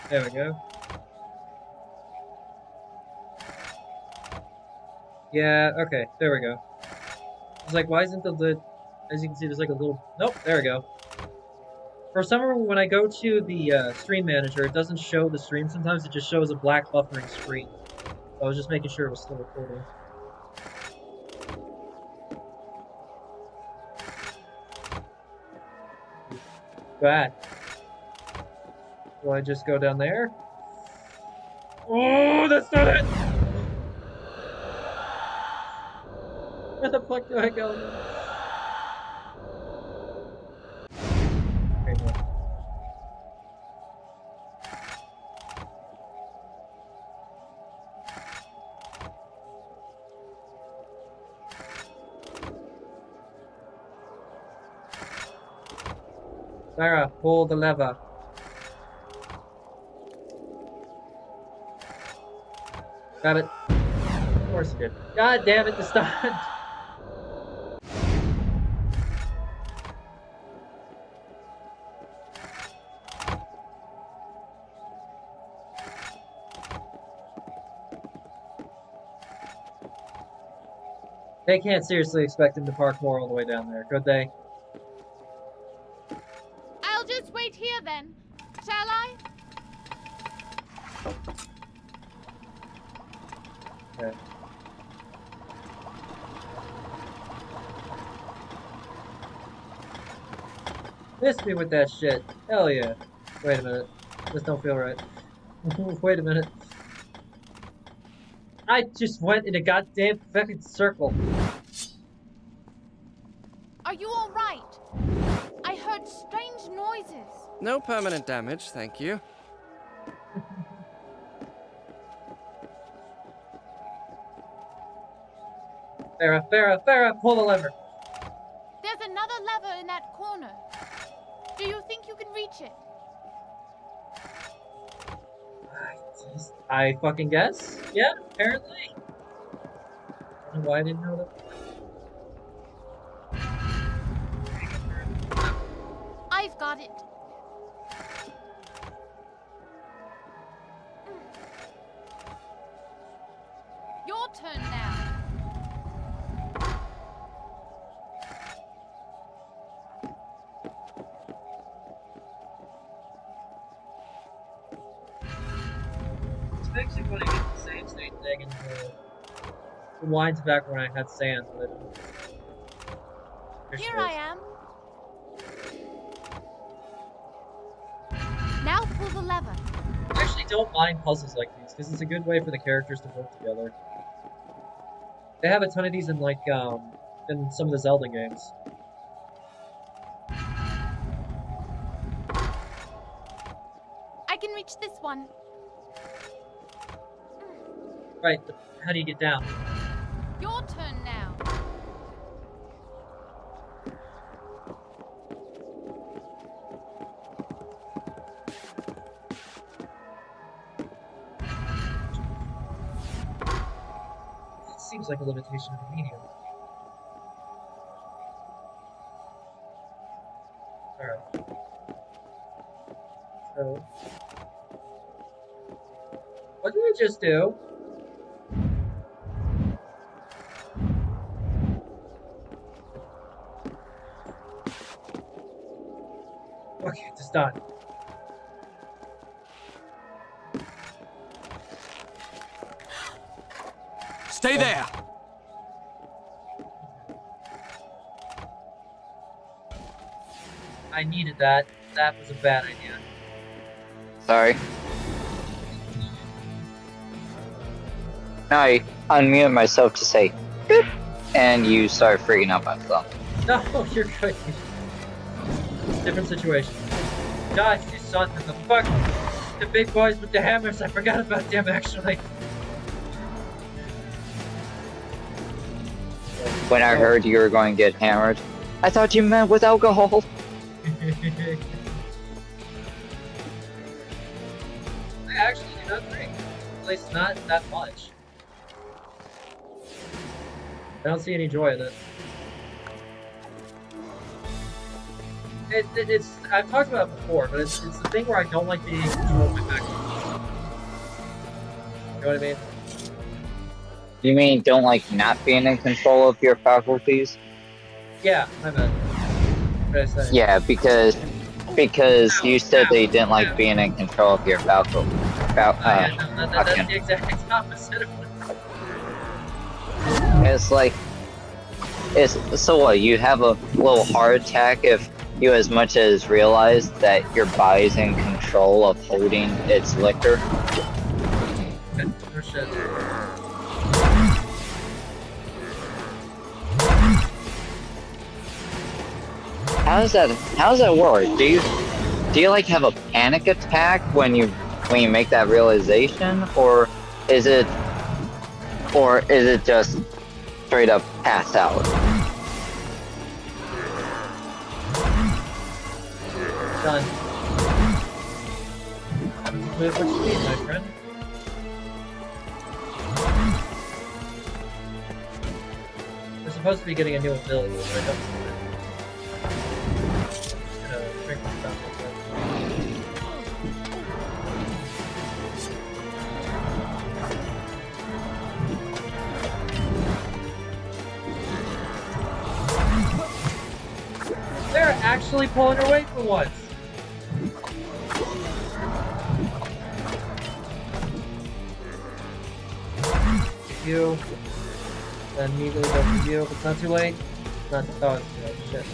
There we go. Yeah, okay, there we go. I was like, why isn't the lid... As you can see, there's like a little... Nope, there we go. For some reason, when I go to the stream manager, it doesn't show the stream sometimes, it just shows a black buffering screen. So I was just making sure it was still recording. Bad. Do I just go down there? Oh, that's not it! Where the fuck do I go? Okay, no. Farah, pull the lever. Grab it. Of course you did. God damn it, the stunt! They can't seriously expect him to parkour all the way down there, could they? I'll just wait here then. Shall I? Okay. Miss me with that shit. Hell yeah. Wait a minute. This don't feel right. Wait a minute. I just went in a goddamn fucking circle. Are you all right? I heard strange noises. No permanent damage, thank you. Farah, pull the lever. There's another lever in that corner. Do you think you can reach it? I fucking guess? Yeah, apparently. I don't know why I didn't know that. I've got it. Your turn now. It's actually funny to get the same thing and the lines back when I had sand, but I don't. Here I am. Now pull the lever. I actually don't mind puzzles like these because it's a good way for the characters to work together. They have a ton of these in in some of the Zelda games. I can reach this one. Right, but how do you get down? Your turn now. It seems like a limitation of the medium. Alright. So... what did we just do? Okay, it's done. Stay there! I needed that. That was a bad idea. Sorry. Now I unmute myself to say, good, and you start freaking out by yourself. No, you're good. Different situation. Guys, you son of the fuck! The big boys with the hammers, I forgot about them actually. When I heard you were going to get hammered, I thought you meant with alcohol. I actually do not drink. At least not that much. I don't see any joy in it. It's I've talked about it before, but it's the thing where I don't like being in control of my faculties. You know what I mean? You mean don't like not being in control of your faculties? Yeah, I meant. What did I say? Yeah, because you said that you didn't like being in control of your faculties. Yeah, no, that's the exact opposite of what It's like, so what? You have a little heart attack if you as much as realize that your body's in control of holding its liquor. Oh shit. How does that work? Do you like have a panic attack when you make that realization, or is it just straight up pass out? Done. Move what you need, my friend. We're supposed to be getting a new ability, but I don't see it. Just gonna drink this stuff real quick. They're actually pulling her weight for once. You. Then immediately go for you, but it's not too late. Not oh, it's too late. Shit.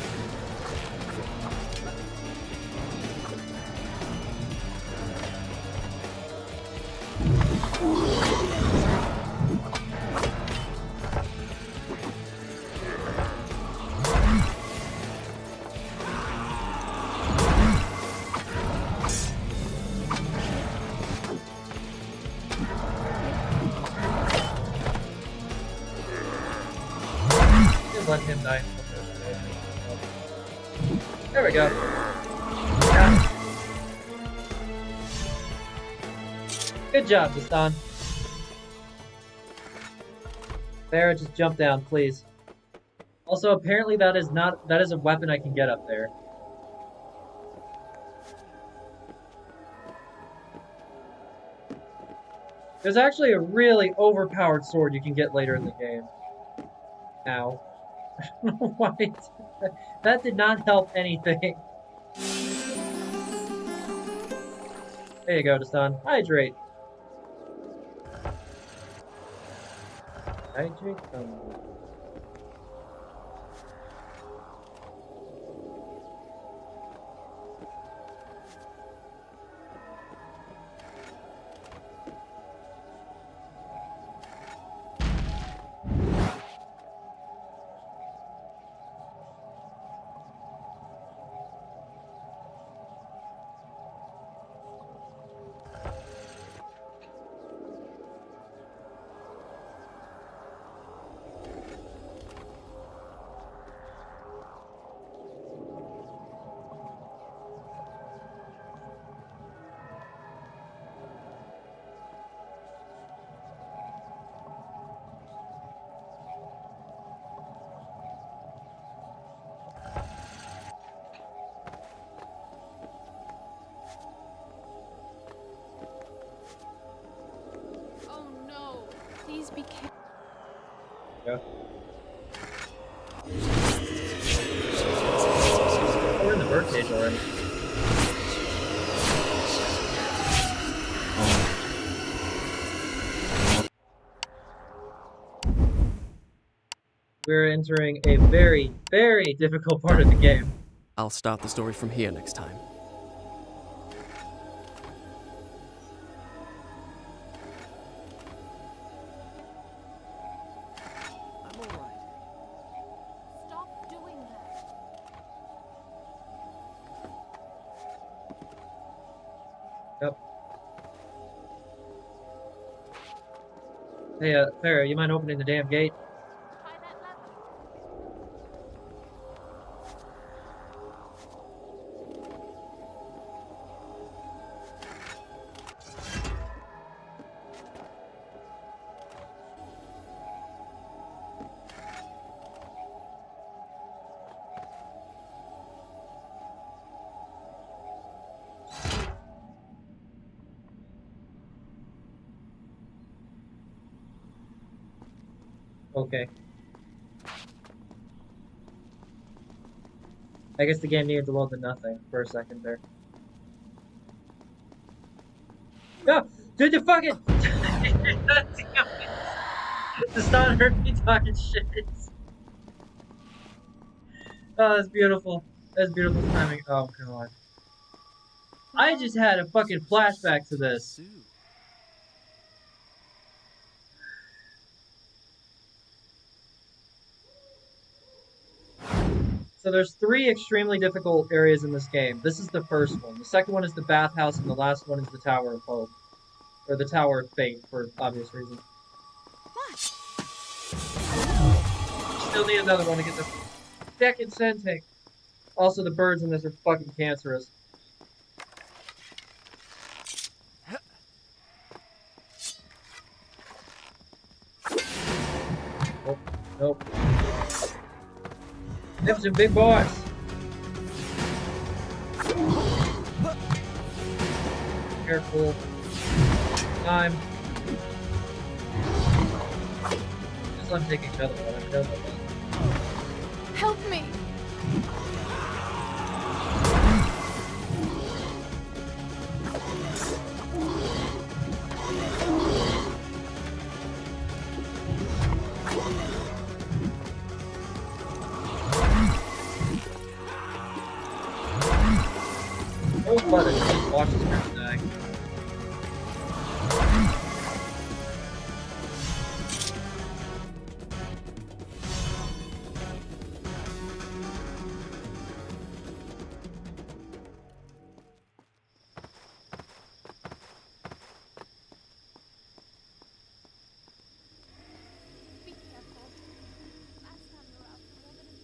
Just let him die. There we go. Yeah. Good job, Gaston. Farrah, just jump down, please. Also, apparently that is a weapon I can get up there. There's actually a really overpowered sword you can get later in the game. Ow. I don't know why that did not help anything. There you go, Gaston. Hydrate. Hydrate? Oh no! Please be careful. Yeah. Oh, we're in the birdcage already. We're entering a very, very difficult part of the game. I'll start the story from here next time. I'm alright. Stop doing that. Yep. Hey, Farrah, you mind opening the damn gate? Try that lever. Okay. I guess the game needed to load to nothing for a second there. No! Dude, the fucking... Does not hurt me talking shit. Oh, that's beautiful. That's beautiful timing. Oh, God. I just had a fucking flashback to this. Sue. So there's 3 extremely difficult areas in this game. This is the first one. The second one is the bathhouse, and the last one is the Tower of Hope. Or the Tower of Fate, for obvious reasons. What? Still need another one to get the second Centec. Also, the birds in this are fucking cancerous. Oh, nope. Them some big boys. Careful. Time. Just let them take each other out. I know about that. Help me! Oh, fun. I just watch this person die. Be careful. Last time you were out for more than a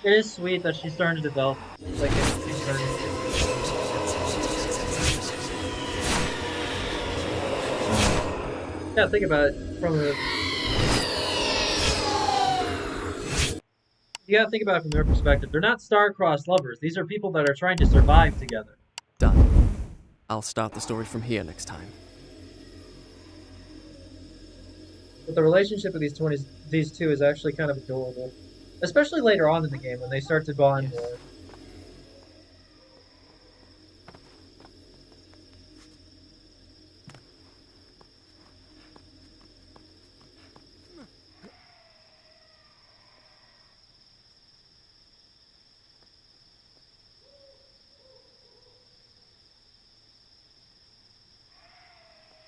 minute. It is sweet that she's starting to develop, like, she's starting to. Yeah, think about it from the. You gotta think about it from their perspective. They're not star-crossed lovers. These are people that are trying to survive together. Done. I'll start the story from here next time. But the relationship of these two is actually kind of adorable, especially later on in the game when they start to bond Yes. more.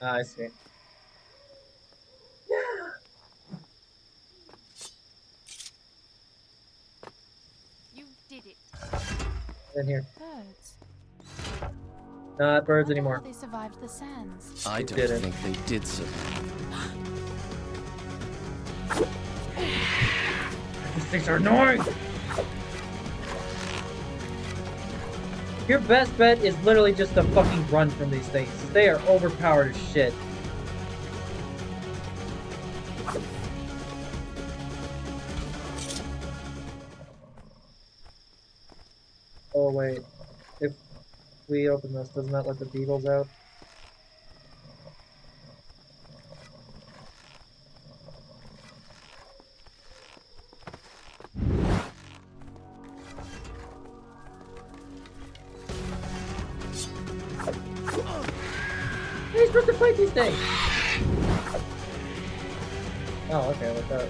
Ah, I see. You did it. In here. Birds. Not birds Wonder anymore. how they survived the sands. I They don't didn't. think they did survive. These things are annoying! Your best bet is literally just to fucking run from these things. They are overpowered as shit. Oh wait. If we open this, doesn't that let the beetles out? How are you supposed to fight these things? Oh, okay, like that.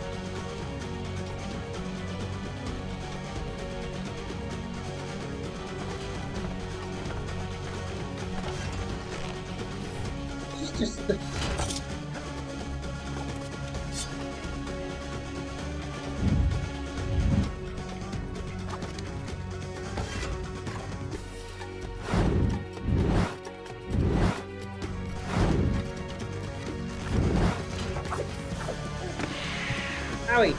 Just the... Owie!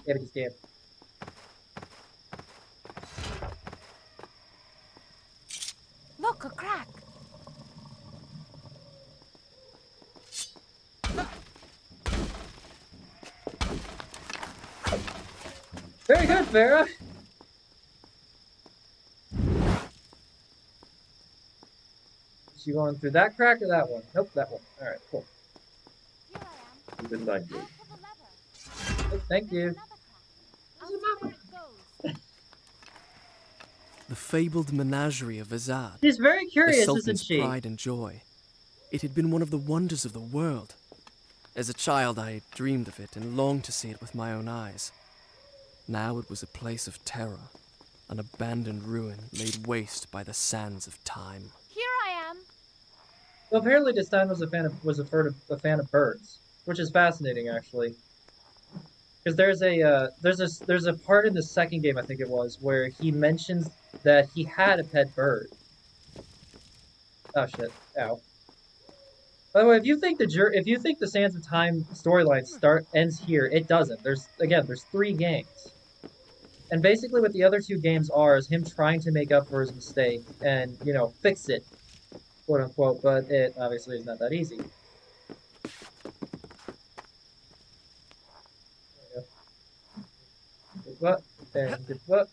Yeah, but he's dead. Look, a crack. Very good, Vera! Is she going through that crack or that one? Nope, that one. Alright, cool. Here I am. Good luck, dude. I'll pull the lever. Oh, thank There's you. another crack. I'll see where it goes. The fabled menagerie of Azad. She's very The curious, isn't Sultan's she? pride and joy. It had been one of the wonders of the world. As a child, I dreamed of it and longed to see it with my own eyes. Now it was a place of terror, an abandoned ruin laid waste by the sands of time. Here I am. Well, apparently Destin was a fan of birds, which is fascinating, actually. Because there's a part in the second game, I think it was, where he mentions that he had a pet bird. Oh shit! Ow. By the way, if you think the Sands of Time storyline ends here, it doesn't. There's 3 games. And basically what the other 2 games are is him trying to make up for his mistake and, fix it, quote unquote, but it obviously is not that easy. There we go. Good luck, and good luck.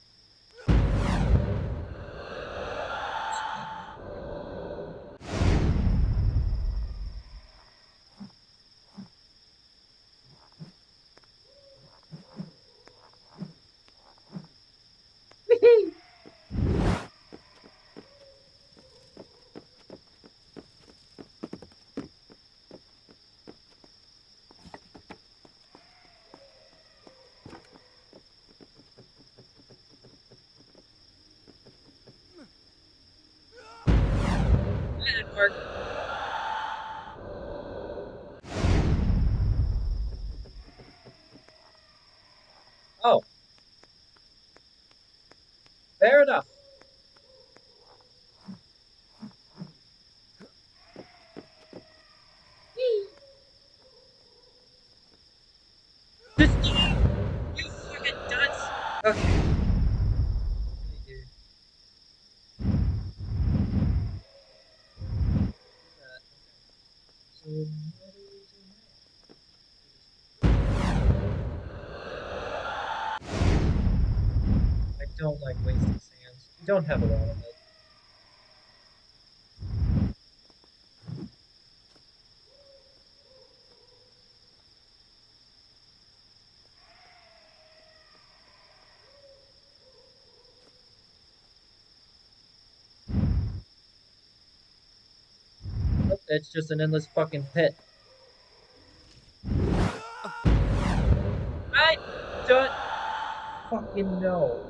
Didn't work. Oh, fair enough. Just you fucking dunce. Okay. So, what do we do now? I don't like wasting sands. We don't have a lot of it. Nope, it's just an endless fucking pit. I don't fucking know.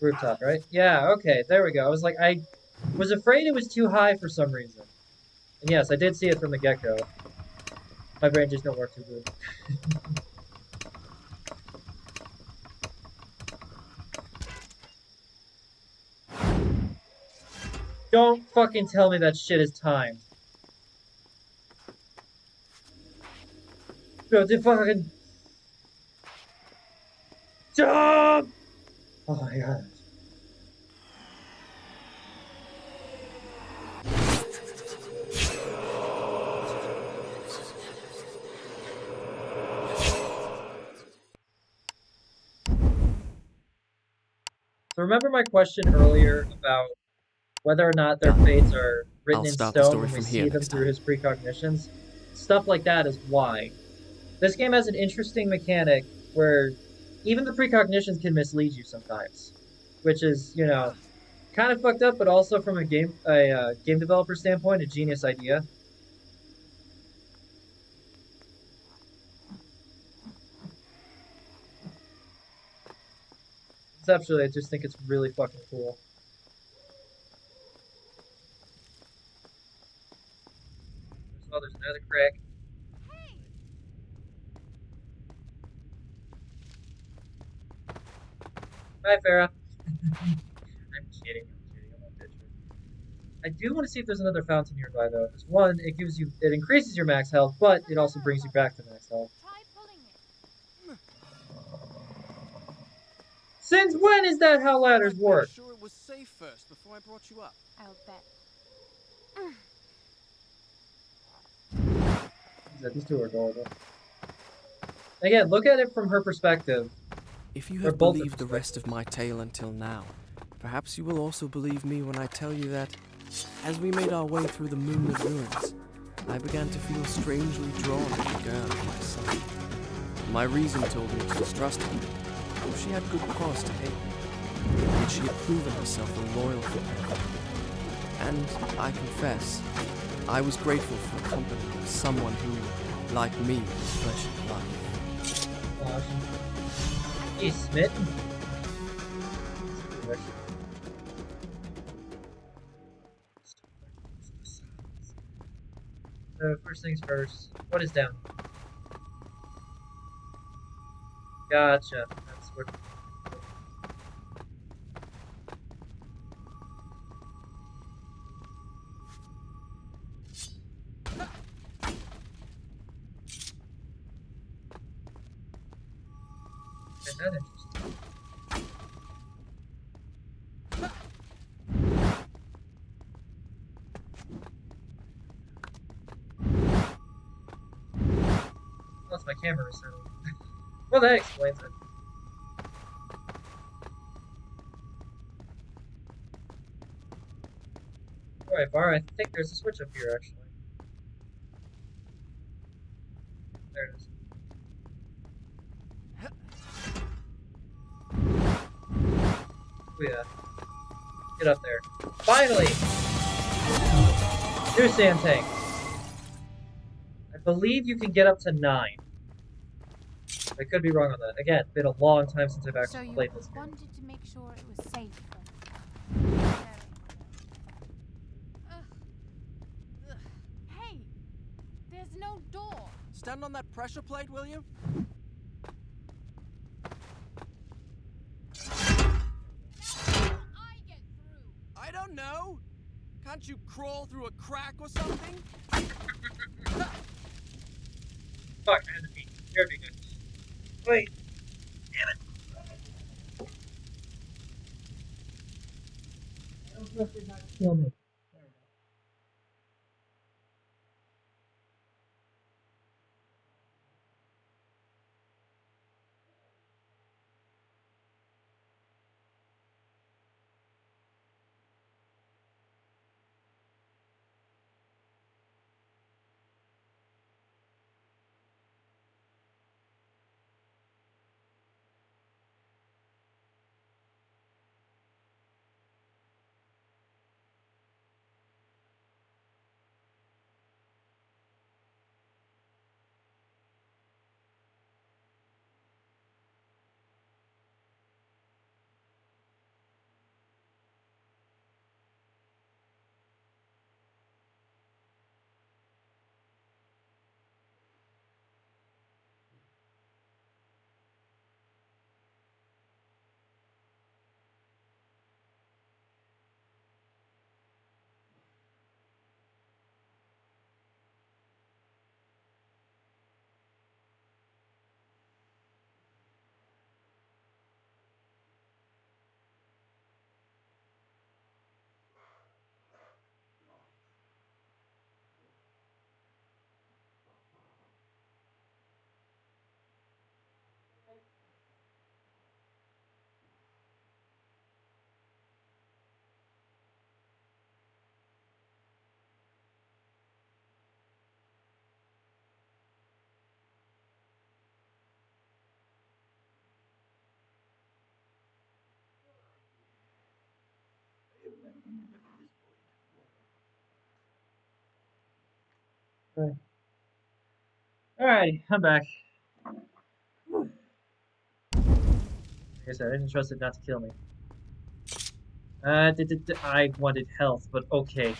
Rooftop, right? Yeah, okay, there we go. I was like, I was afraid it was too high for some reason. And yes, I did see it from the get-go. My brain just don't work too good. Don't fucking tell me that shit is timed. No, the fucking... Jump! Oh my god. So remember my question earlier about whether or not their fates are written I'll in start the stone story when we from see here them next through time. his precognitions? Stuff like that is why. This game has an interesting mechanic where even the precognitions can mislead you sometimes, which is, kind of fucked up, but also from a game developer standpoint, a genius idea. Conceptually, I just think it's really fucking cool. There's another crack. Bye, Farah. I'm kidding. I won't ditch her. I do want to see if there's another fountain nearby, though. Because one, it increases your max health, but it also brings you back to max health. Try pulling it. Since when is that how ladders work? Sure it was safe first before I brought you up. I'll bet. These two are adorable. Again, look at it from her perspective. If you Or have both believed the perspectives. rest of my tale until now, perhaps you will also believe me when I tell you that, as we made our way through the moonlit ruins, I began to feel strangely drawn to the girl at my side. My reason told me to distrust her, though she had good cause to hate me. Yet she had proven herself a loyal companion. And, I confess, I was grateful for the company of someone who, like me, was flesh and blood. He's smitten. So first things first, what is down? Gotcha. That's what. Isn't that interesting? Oh, it's my camera resetting. Well, that explains it. Alright, Bar, I think there's a switch up here, actually. There it is. Oh yeah. Get up there. Finally! New sand tank. I believe you can get up to 9. I could be wrong on that. Again, been a long time since I've So actually you played this game. wanted to make sure it was safe. Hey, there's no door. Stand on that pressure plate, will you? I get through. I don't know. Can't you crawl through a crack or something? Fuck, I had to pee. Here, be good. Wait. Damn it. I don't trust it not to kill me. There we go. Right. Alrighty, I'm back. Like I said, I didn't trust it not to kill me. I wanted health, but okay.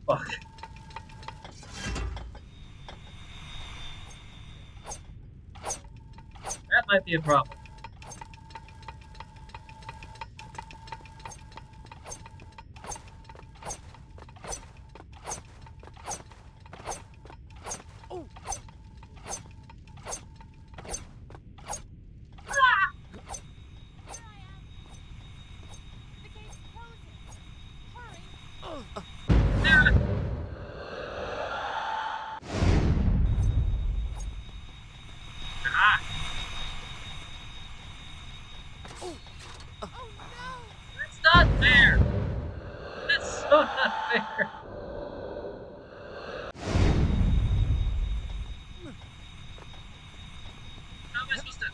Fuck. That might be a problem. Oh! The gate's closing. Hurry. Oh! Oh no! That's not fair! That's so not fair! How am I supposed to...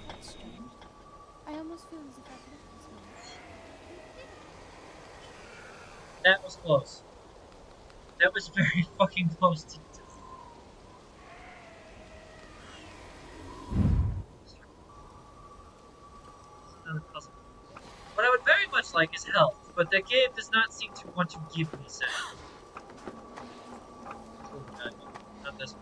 That's strange. I almost feel as if I've lived this way. That was close. That was very fucking close to... like is health, but the game does not seem to want to give me so. Not this one.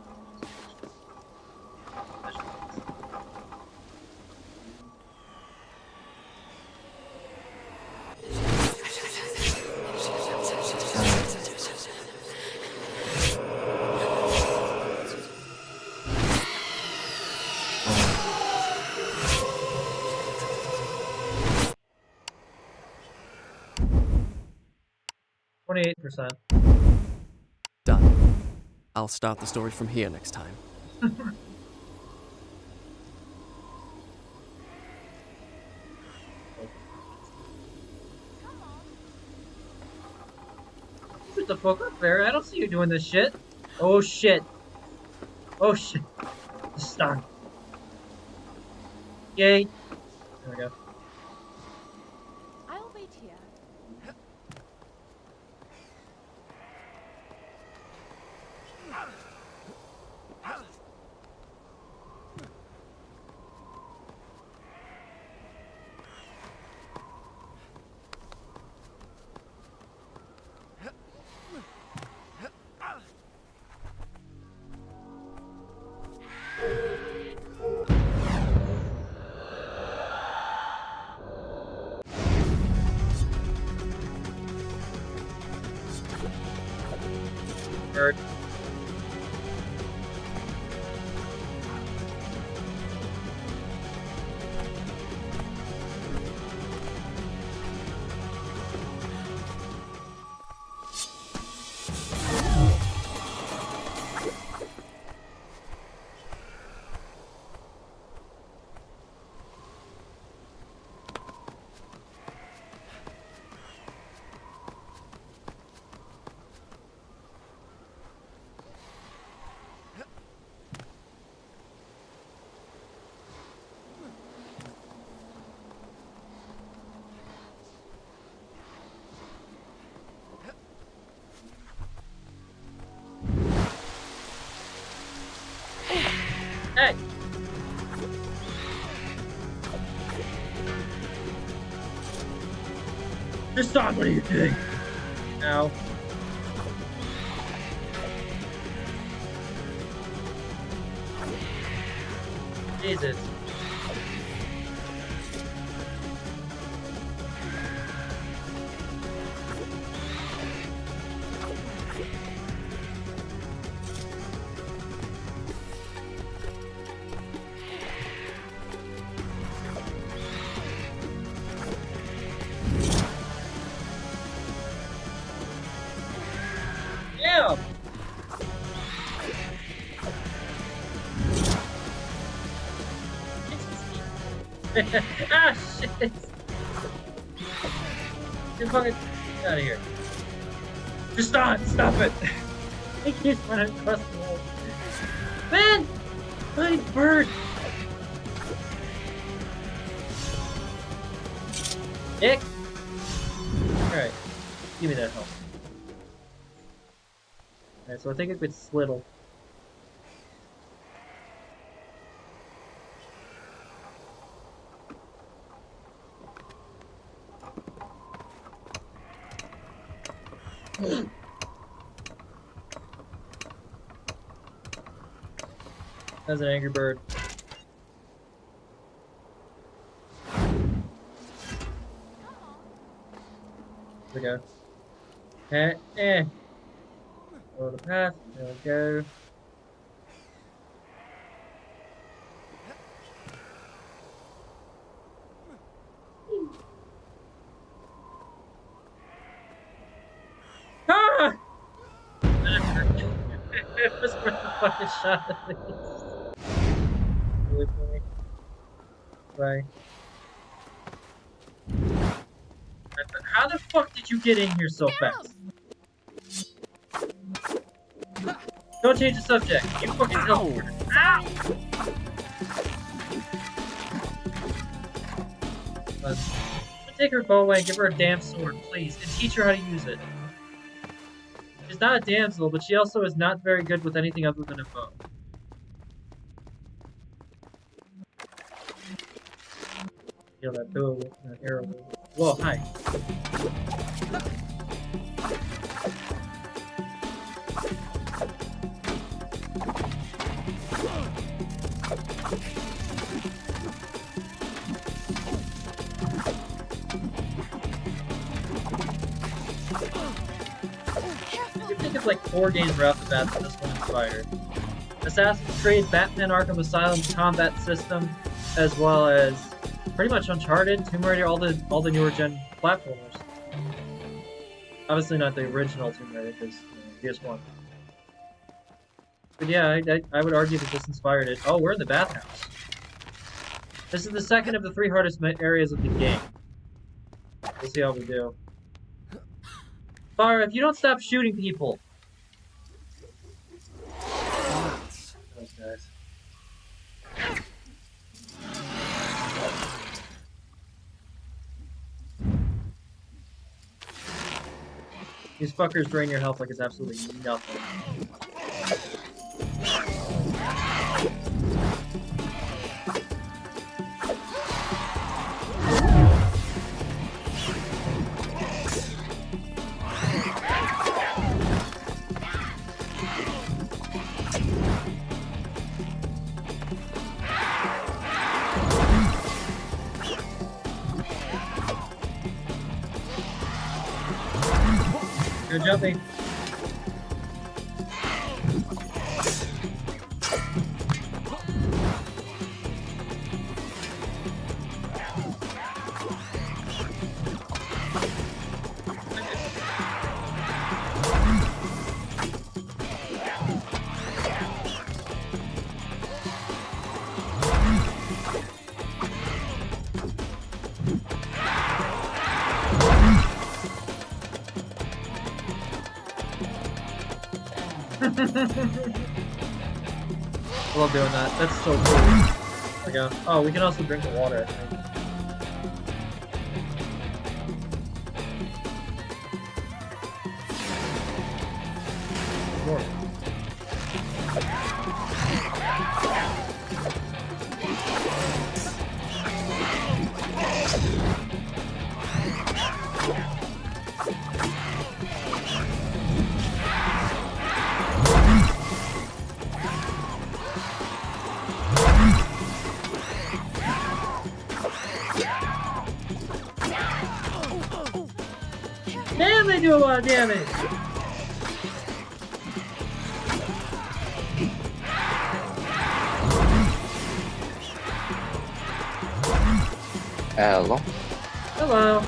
%. Done. I'll start the story from here next time. What the fuck up there? I don't see you doing this shit. Oh shit. Oh shit. Stop. Yay. There we go. I'll wait here. Bird. Hey! Just stop, what are you doing? Ow. Jesus. Damn! Ah, shit! Get fucking out of here. Just stop it! He keeps running across the wall. Man! My bird! Dick! Alright, give me that help. Alright, so I think it's Slittle. That's an angry bird. There we go. Follow the path. There we go. Ah! It was worth the fucking shot at least. Really funny. Bye. How the fuck did you get in here so fast? Don't change the subject. You fucking teleported. Ow! Take her bow away and give her a damn sword, please, and teach her how to use it. She's not a damsel, but she also is not very good with anything other than a bow. Feel that bow, that arrow. Whoa, hi. I think it's like 4 games right off the bat that this one inspired. Assassin's Creed, Batman Arkham Asylum's combat system, as well as pretty much Uncharted, Tomb Raider, all the newer gen platformers. Obviously not the original Tomb Raider because PS1. But yeah, I would argue that this inspired it. Oh, we're in the bathhouse. This is the second of the 3 hardest areas of the game. We'll see how we do. Fire, if you don't stop shooting people. Those guys. These fuckers drain your health like it's absolutely nothing. Good jumping. I love doing that. That's so cool. There we go. Oh, we can also drink the water, I think. More. Damn, they do a lot of damage! Hello. Hello.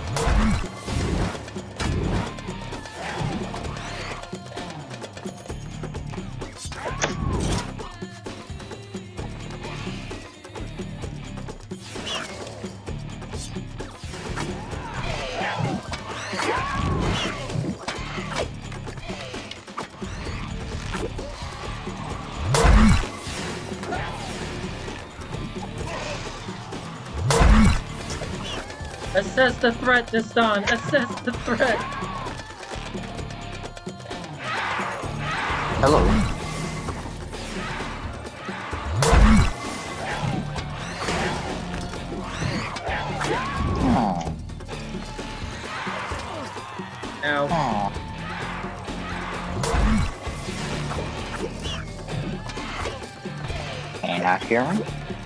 Assess the threat, Destan! Assess the threat! Hello. Oh. Ow. Oh. Can you not hear me?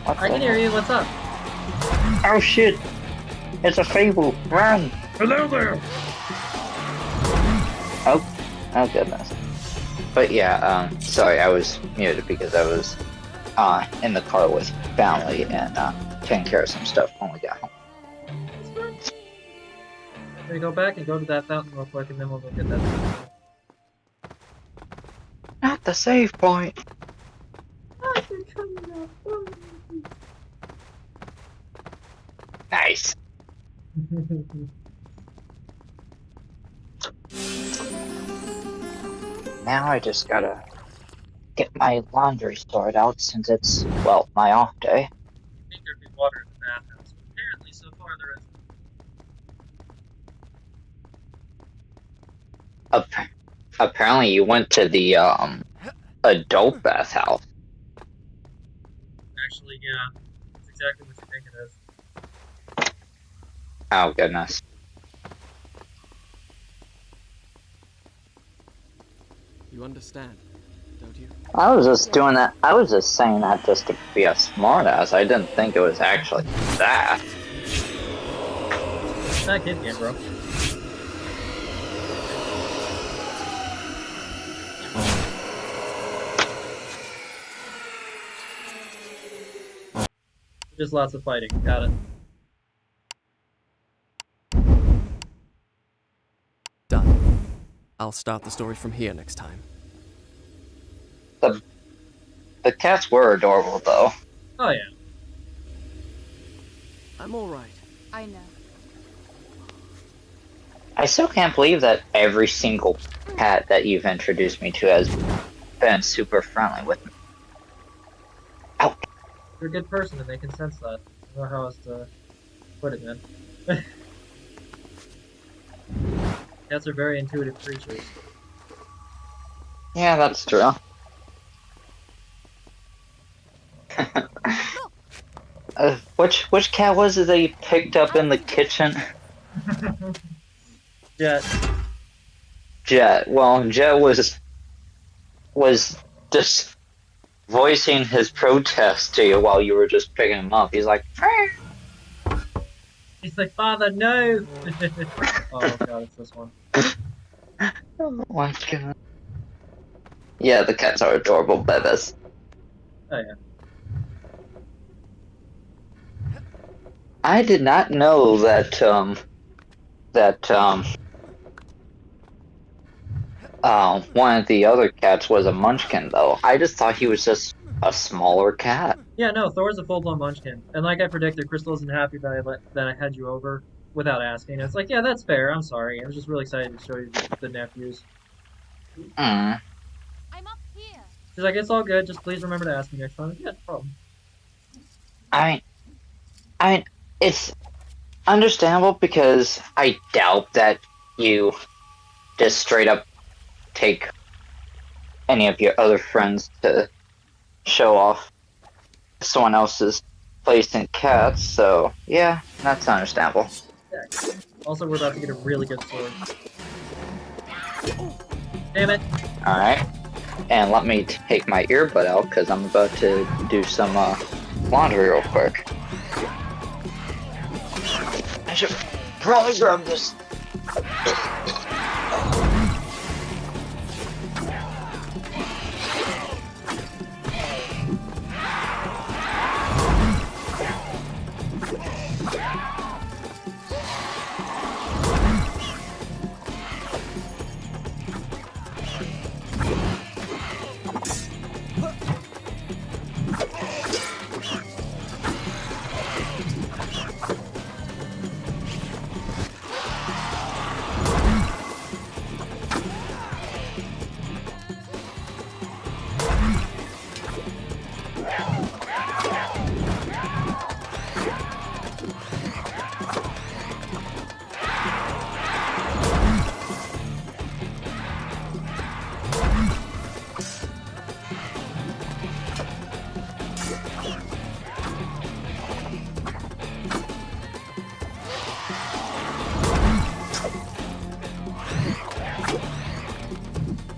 What I the can hear hell? you, what's up? Oh shit! It's a fable! Run! Hello there! Oh goodness. But yeah, sorry, I was muted because I was in the car with family and taking care of some stuff when we got home. Let me go back and go to that fountain real quick and then we'll go get that stuff. Not the save point! Nice! Now I just gotta get my laundry sorted out since it's, well, my off day. I think there'd be water in the bathhouse, but apparently so far there isn't. Apparently you went to the adult bathhouse. Actually, yeah. That's exactly what you think it is. Oh goodness. You understand, don't you? I was just doing that. I was just saying that just to be a smartass. I didn't think it was actually that. That kid game, bro. Just lots of fighting. Got it. Done. I'll start the story from here next time. The cats were adorable, though. Oh yeah. I'm alright. I know. I still can't believe that every single cat that you've introduced me to has been super friendly with me. Ow. You're a good person and they can sense that. I don't know how else to put it, man. Cats are very intuitive creatures. Yeah, that's true. Which cat was it that you picked up in the kitchen? Jet. Jet. Well, Jet was just voicing his protest to you while you were just picking him up. He's like, He's like, Father, no! Oh god, it's this one. oh my god. Yeah, the cats are adorable, babies. Oh yeah. I did not know that one of the other cats was a munchkin, though. I just thought he was just a smaller cat. Yeah, no, Thor's a full-blown munchkin. And like I predicted, Crystal isn't happy that I had you over without asking. It's like, yeah, that's fair, I'm sorry. I was just really excited to show you the nephews. Mm. I'm up here. She's like, it's all good, just please remember to ask me next time. Yeah, no problem. I mean, it's understandable because I doubt that you just straight up take any of your other friends to show off someone else's place in cats, so yeah, that's understandable. Yeah. Also, we're about to get a really good sword. Damn it! Alright, and let me take my earbud out because I'm about to do some laundry real quick. I should probably grab this.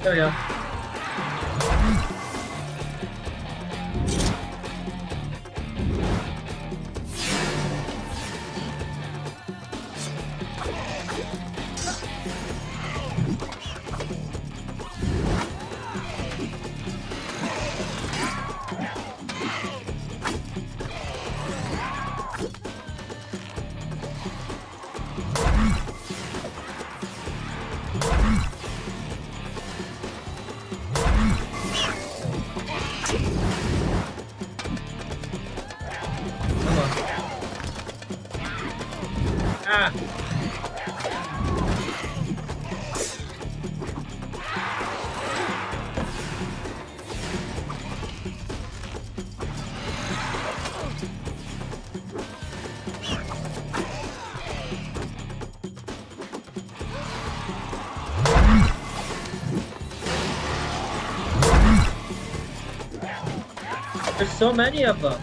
There we go. Come on. Ah! There's so many of them.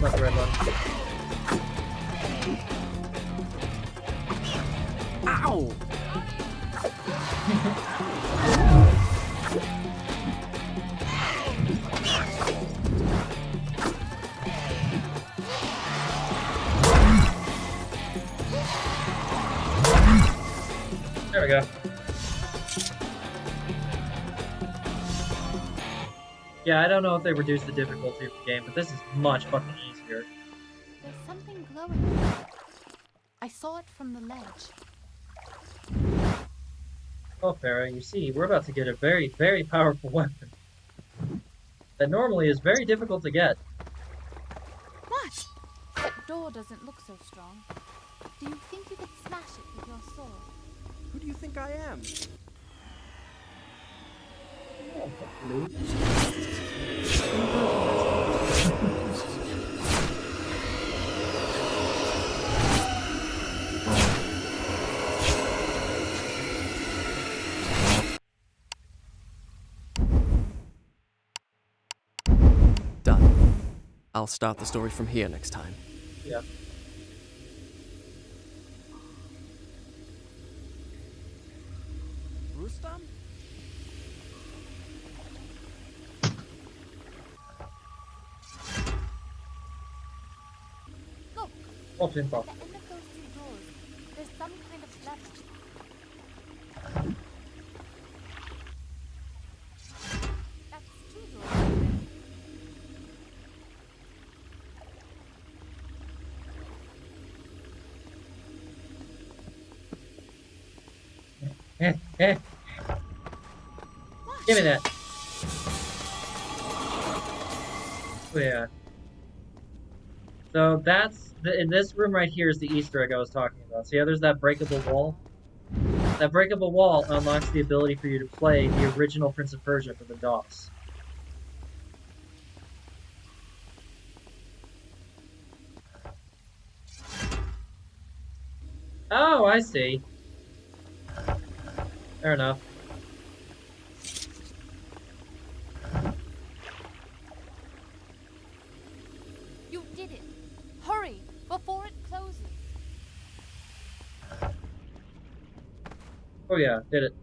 that's not the right button. Ow! There we go. Yeah, I don't know if they reduced the difficulty of the game, but this is much fucking easier. There's something glowing there. I saw it from the ledge. Oh, Farah, you see, we're about to get a very, very powerful weapon that normally is very difficult to get. What? That door doesn't look so strong. Do you think you could smash it with your sword? Who do you think I am? Done. I'll start the story from here next time. Yeah. Rustam? Look! Watch info. At the end of those two doors, there's some kind of lever. That's two doors. Eh. Give me that. Oh, yeah. So that's in this room right here is the Easter egg I was talking about. So yeah, there's that breakable wall. That breakable wall unlocks the ability for you to play the original Prince of Persia for the DOS. Oh, I see. Fair enough. You did it! Hurry, before it closes. Oh yeah, did it.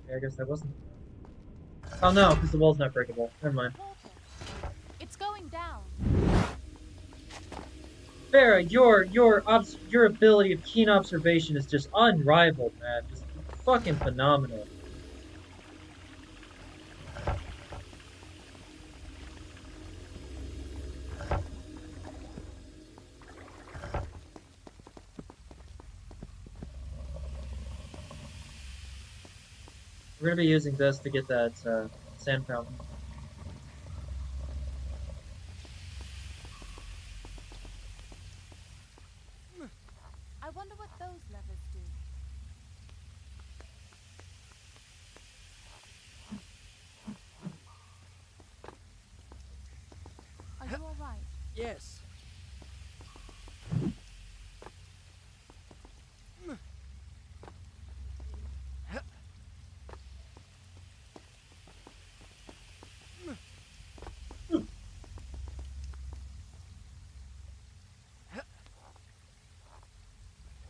Okay, I guess that wasn't. Oh no, because the wall's not breakable. Never mind. Water. It's going down. Farah, your ability of keen observation is just unrivaled, man. Just fucking phenomenal. We're gonna be using this to get that sand fountain. I wonder what those levers do. Are you alright? Yes.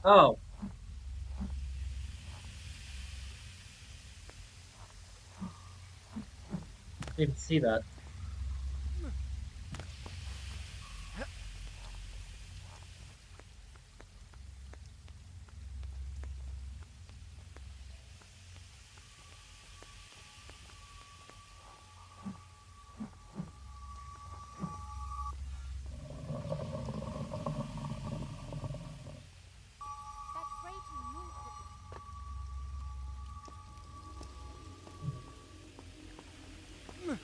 Oh. Didn't even see that. That grating moved a bit.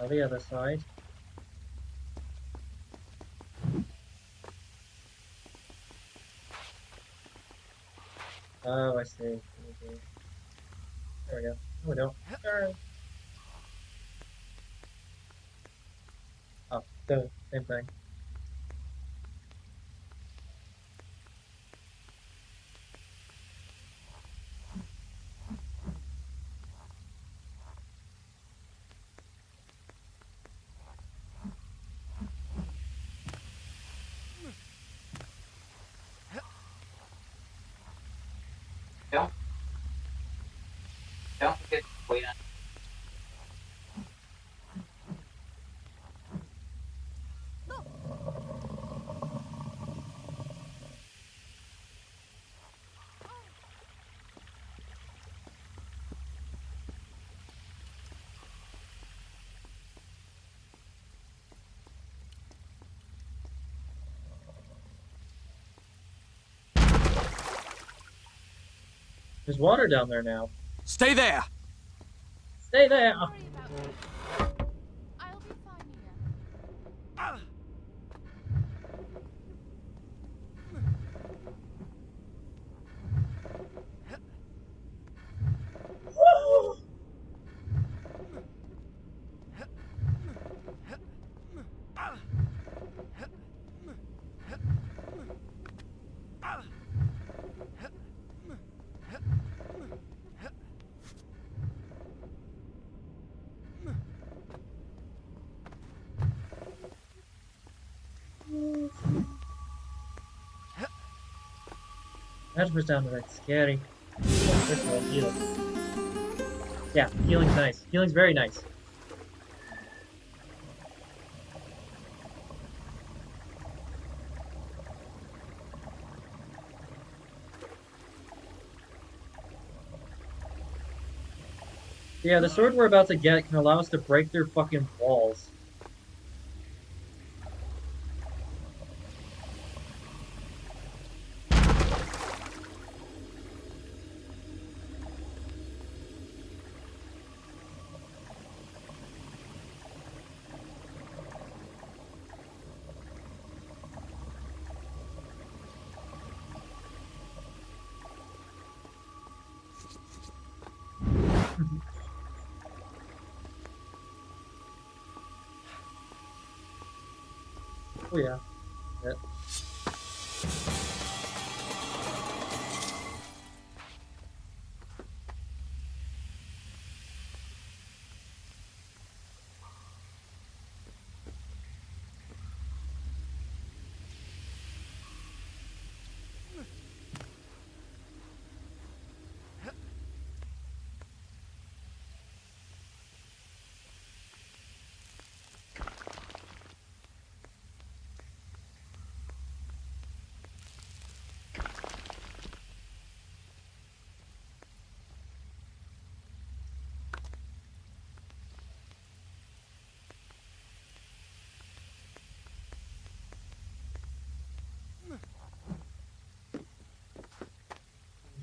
Now the other side. Oh, I see. Okay. There we go. No, we don't. Darn. Oh, the same thing. Don't don't forget to wait on. There's water down there now. Stay there! Stay there! Don't worry about me. I'll be fine here. That was downright scary. First of all, heal. Yeah, healing's nice. Healing's very nice. Yeah, the sword we're about to get can allow us to break their fucking walls. Oh yeah. Yeah.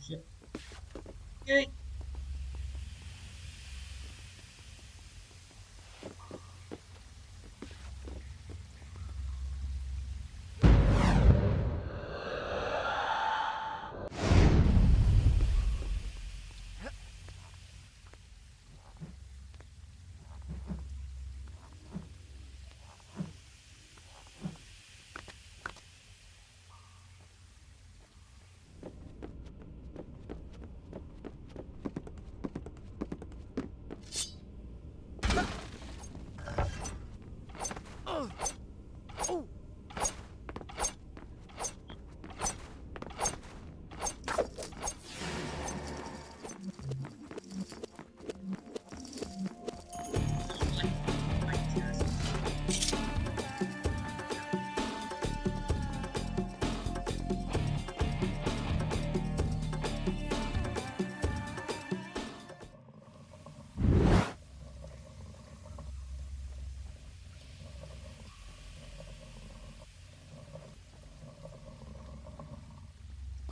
Shit. Yay!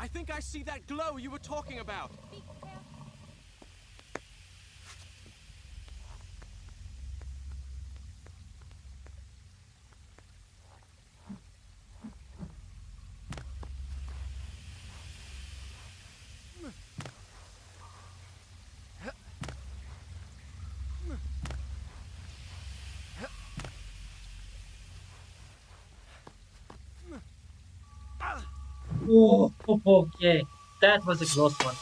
I think I see that glow you were talking about. Be careful. Oh, okay. That was a close one.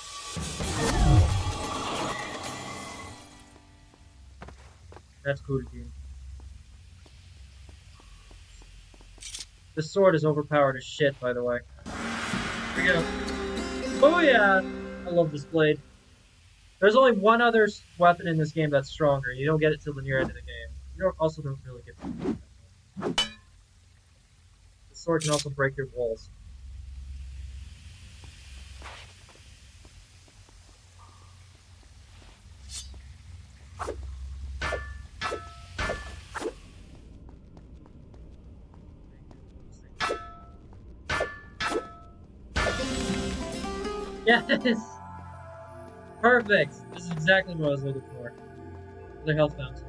That's cool, dude. The sword is overpowered as shit, by the way. Here we go. Oh yeah! I love this blade. There's only one other weapon in this game that's stronger. You don't get it till the near end of the game. Also don't really get it. The sword can also break your walls. Yes! Perfect! This is exactly what I was looking for. The health fountain.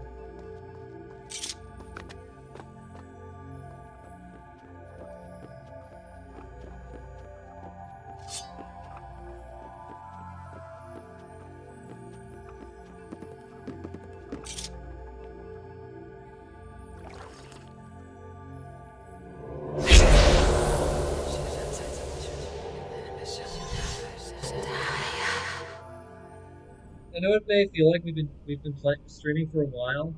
I know it may feel like we've been streaming for a while,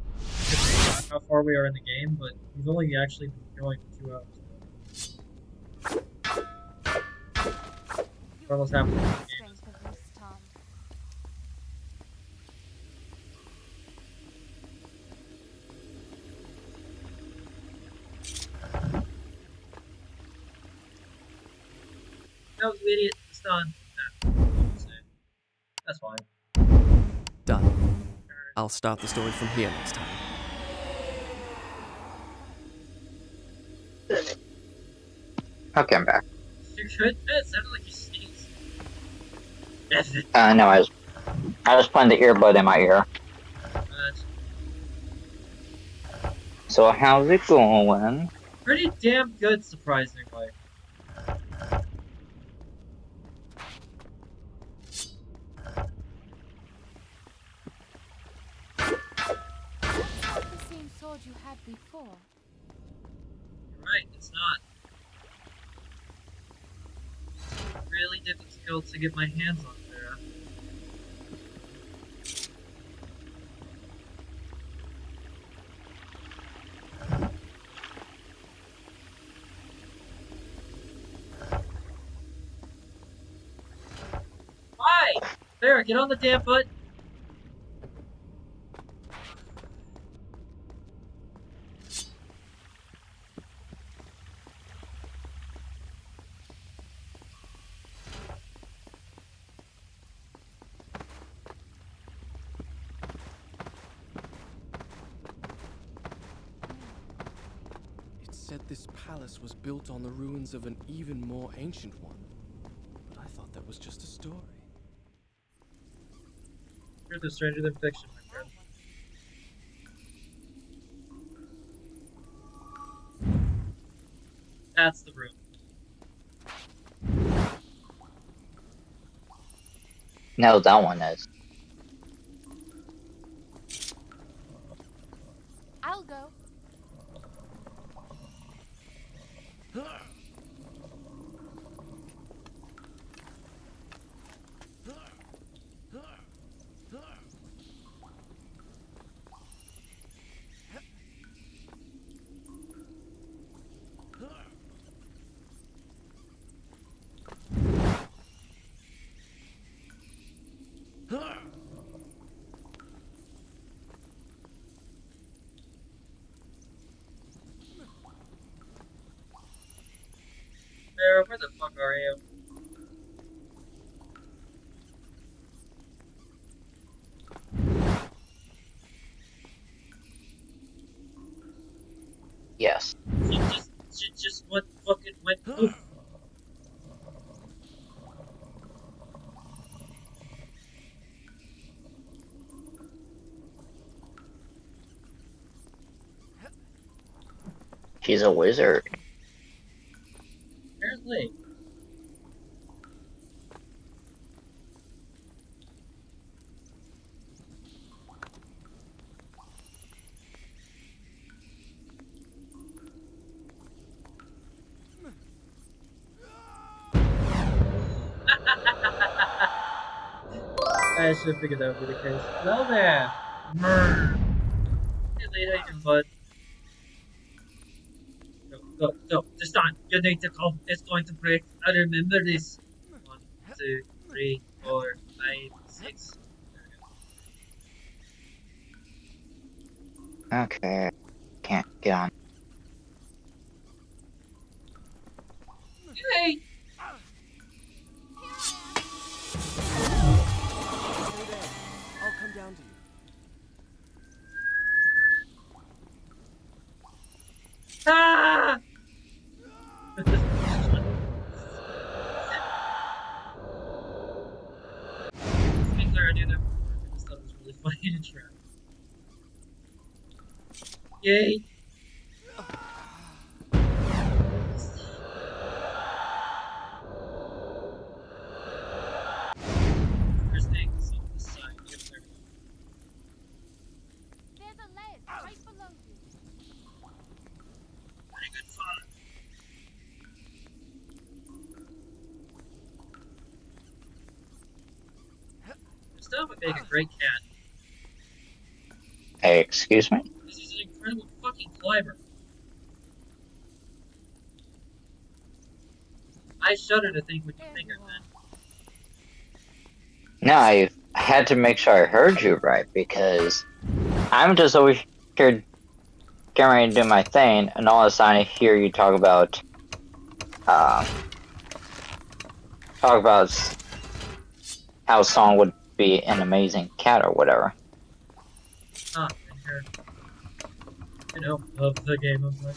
how far we are in the game, but we've only actually been going for 2 hours. You We're almost halfway through have the the game. strength of Rustam. No, you idiot. It's done. That's fine. Done. I'll start the story from here next time. Okay, I'm back. You could? It sounded like you sneezed. Yes, it No, I was putting the earbud in my ear. does. So how's it going? Pretty damn good, surprisingly. That's not the same sword you had before. You're right, it's not. Really difficult to get my hands on Vera. Why? Vera, get on the damn button. It said this palace was built on the ruins of an even more ancient one. But I thought that was just a story. Truth is stranger than fiction, my friend. That's the room. No, that one is. I'll go. Vera, where the fuck are you? Yes. She just what fucking went poof. She's a wizard. Apparently. I should have figured that would be the case. Hello there! Murr! Hey, lady, how you doing, bud? Go. This time, you need to come. It's going to break. I remember this. 1, 2, 3, 4, 5, 6. Okay, can't get on. Yay! Stay there. I'll come down to you. Ah! To be clear, I knew that before. I just thought it was really funny to try. Yay! There's things on this side. Yep, there we go. There's a ledge right below you. Pretty good fun. Estelle would make a great cat. Hey, excuse me? This is an incredible fucking climber. I shudder to think what you think of that. No, I had to make sure I heard you right because I'm just over here getting ready to do my thing, and all of a sudden I hear you talk about how a song would be an amazing cat or whatever. Ah, and her. You know, of the game of life.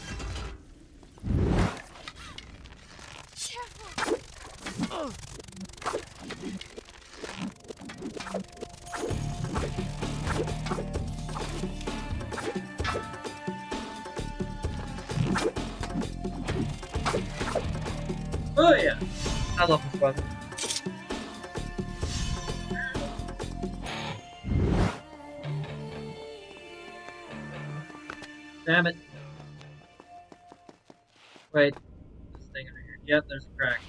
Oh yeah! I love this button. Damn it. Wait. This thing over here. Yep, there's a crack.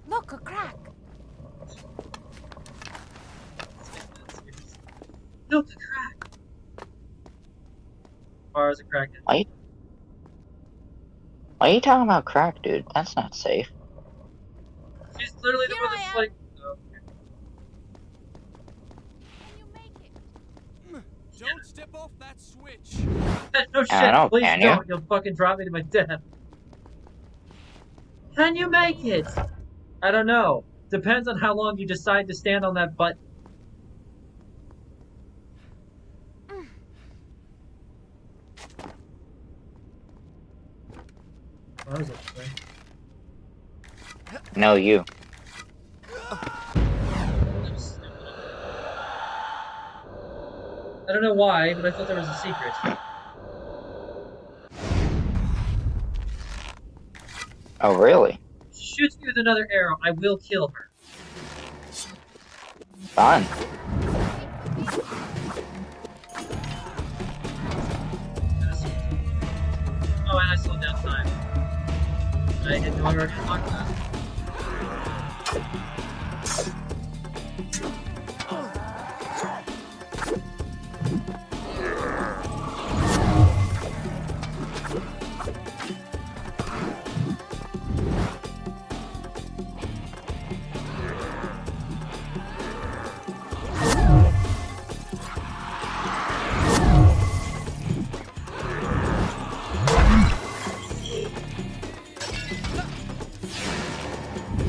Look, a crack. Look, a crack! Far as a crack is. Why are you talking about crack, dude? That's not safe. She's literally the Here one I that's am. like. Oh, okay. Can you make it? Don't step off that switch. No I shit, don't, please can you? don't. You'll fucking drop me to my death. Can you make it? I don't know. Depends on how long you decide to stand on that button. Where was it? No, you. That was stupid. I don't know why, but I thought there was a secret. Oh, really? If she shoots me with another arrow, I will kill her. Fun. Oh, and I slowed down time. I didn't know I already unlocked that.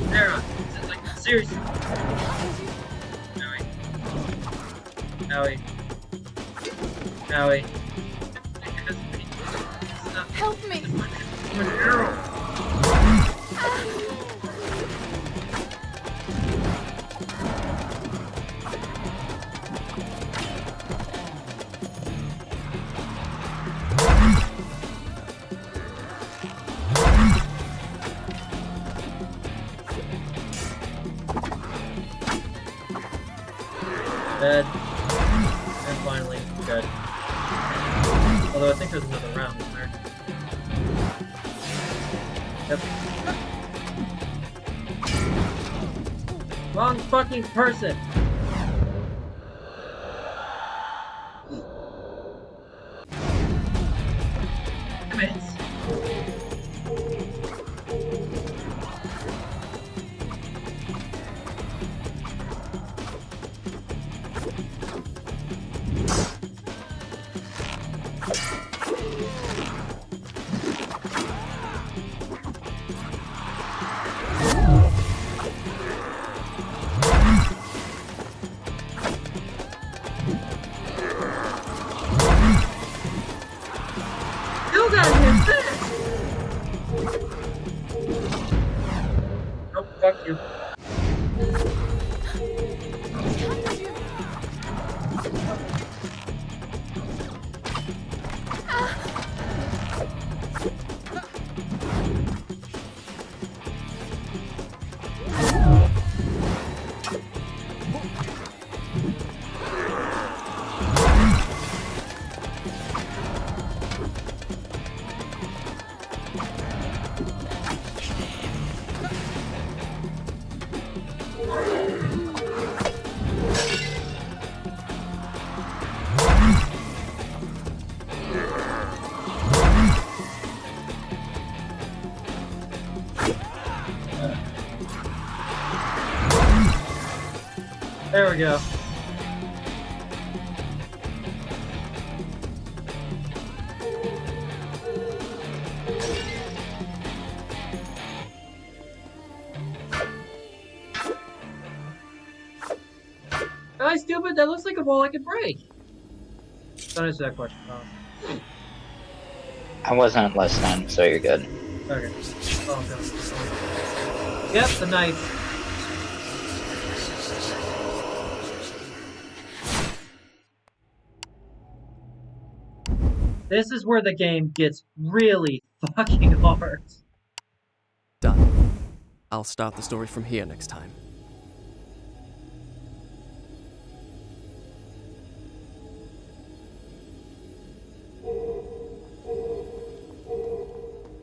Sarah, like, seriously. Owie. Owie. Owie. Stop. Help me. I'm an arrow. Dead. And finally, dead. Although I think there's another round in there. Yep. Wrong fucking person! Damn it. Still got him fast! Nope, fuck you. There we go. Am I stupid? That looks like a wall I could break. Don't answer that question. Oh. I wasn't listening, so you're good. Okay. Oh, okay. Yep, the knife. This is where the game gets really fucking hard. Done. I'll start the story from here next time.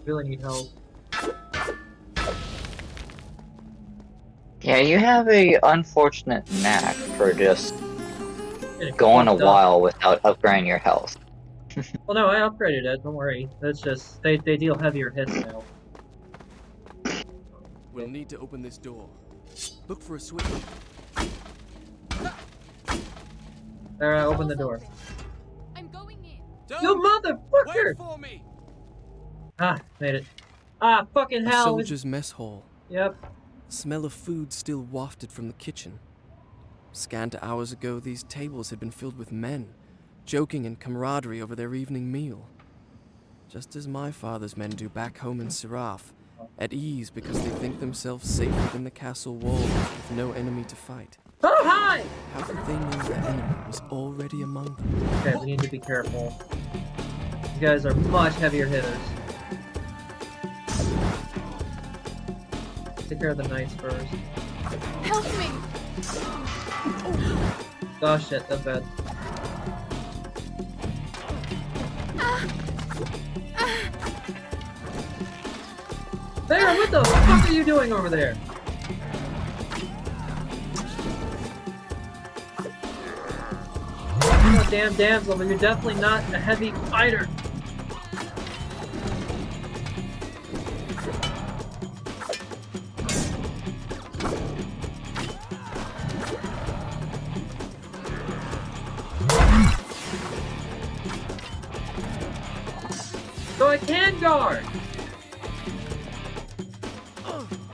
Really need help. Yeah, you have a unfortunate knack for just Getting going a fucked up. while without upgrading your health. Well, no, I upgraded it. Don't worry. That's just they deal heavier hits now. We'll need to open this door. Look for a switch. There, I opened the door. I'm going in. You motherfucker! Wait for me! Ah, made it. Ah, fucking A hell! soldier's mess hall. Yep. Smell of food still wafted from the kitchen. Scant hours ago, these tables had been filled with men, joking in camaraderie over their evening meal. Just as my father's men do back home in Seraph, at ease because they think themselves safe within the castle walls with no enemy to fight. Oh, hi! How could they know the enemy was already among them? Okay, we need to be careful. These guys are much heavier hitters. Take care of the knights first. Help me! Oh shit, that's bad. There, what the fuck are you doing over there? You're a damn damsel, but you're definitely not a heavy fighter. So I can guard.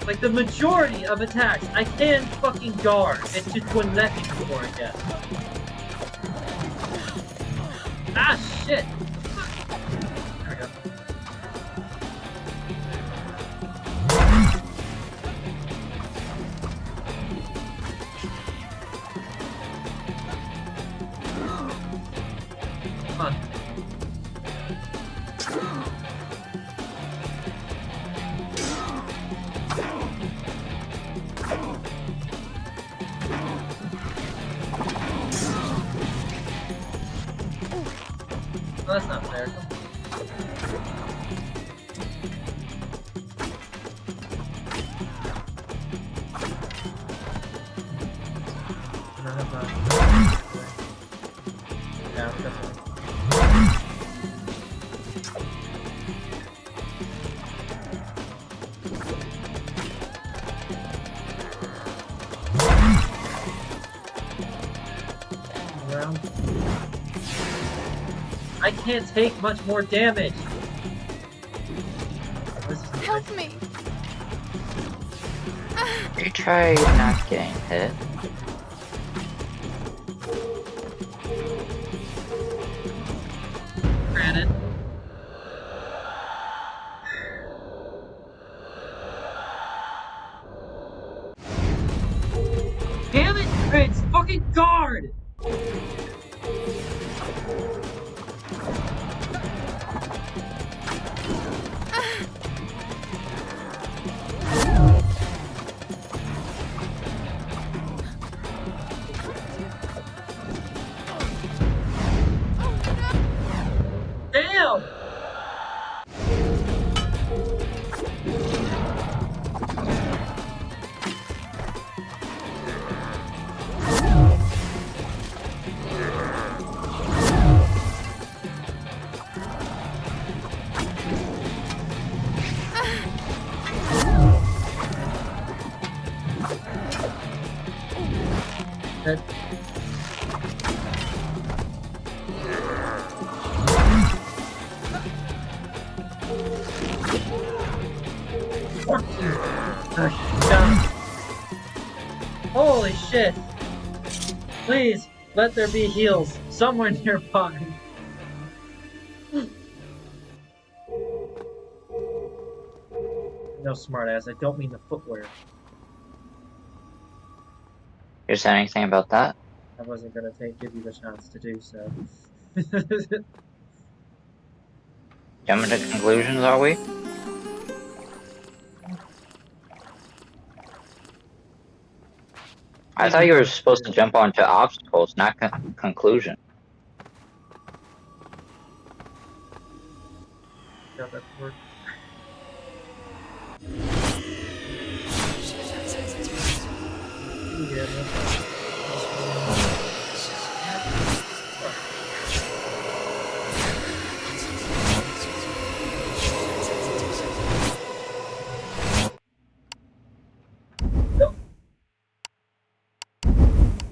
Like the majority of attacks, I can fucking guard. It just wouldn't let me before I get. Ah shit! There we go. Come on. Let's I have that. Yeah, definitely. Around. I can't take much more damage. Help me! You try not getting hit. Granted. Damn it, Prince! Fucking guard! Damn! That Holy shit! Please, let there be heals somewhere nearby. No, smartass, I don't mean the footwear. You said anything about that? I wasn't gonna give you the chance to do so. Jumping to conclusions, are we? I thought you were supposed to jump onto obstacles, not conclusion. Got that to work. Yeah,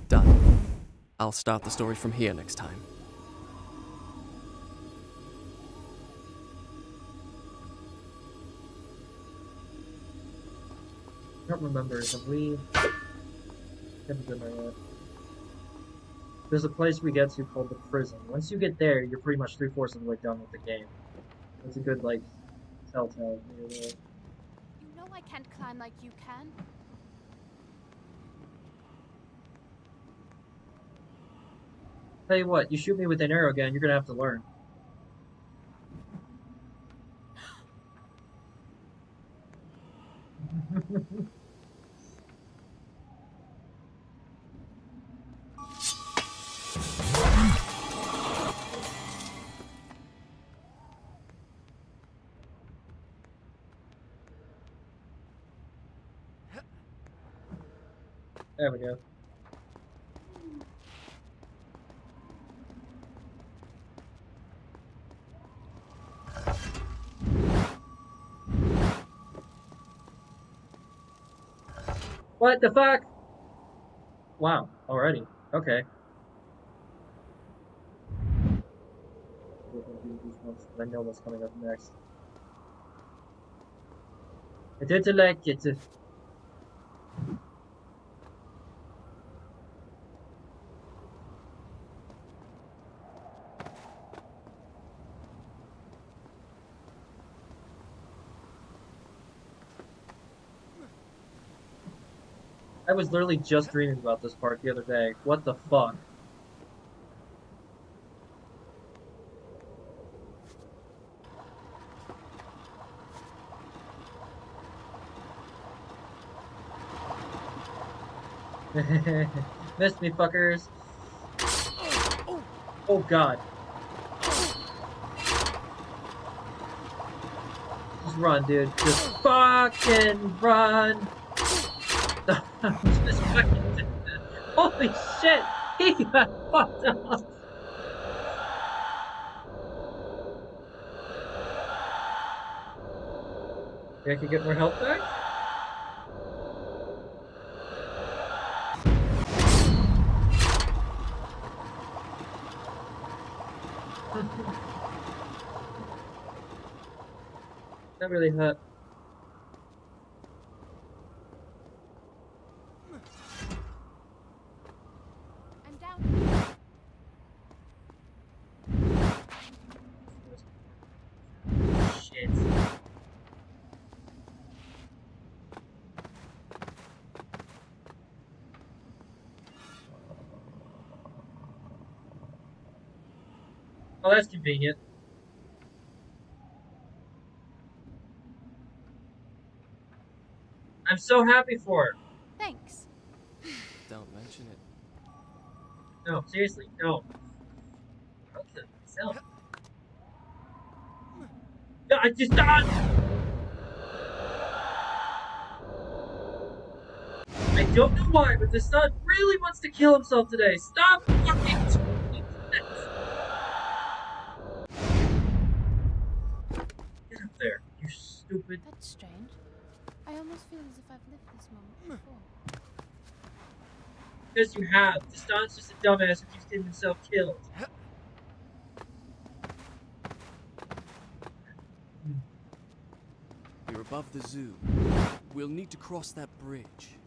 Done. I'll start the story from here next time. I don't remember. Have we? Haven't been there yet. There's a place we get to called the prison. Once you get there, you're pretty much 3/4 of the way done with the game. It's a good like telltale near there. You know I can't climb like you can. Tell you what, you shoot me with an arrow gun, you're gonna have to learn. There we go. What the fuck? Wow, already. Okay. I know what's coming up next. I didn't like it. I was literally just dreaming about this part the other day. What the fuck? Missed me, fuckers. Oh god. Just run, dude. Just fucking run. Just fucking Holy shit! He got fucked up! Think I could get more health back? That really hurt. I'm down. Shit. Oh, that's convenient. I'm so happy for her. Thanks. Don't mention it. No, seriously, no. I'll kill myself. No, I just died! I don't know why, but the son really wants to kill himself today. Stop fucking doing this. Get up there, you stupid. That's strange. I almost feel as if I've lived this moment before. Because you have. Destan's just a dumbass who keeps getting himself killed. We're above the zoo. We'll need to cross that bridge.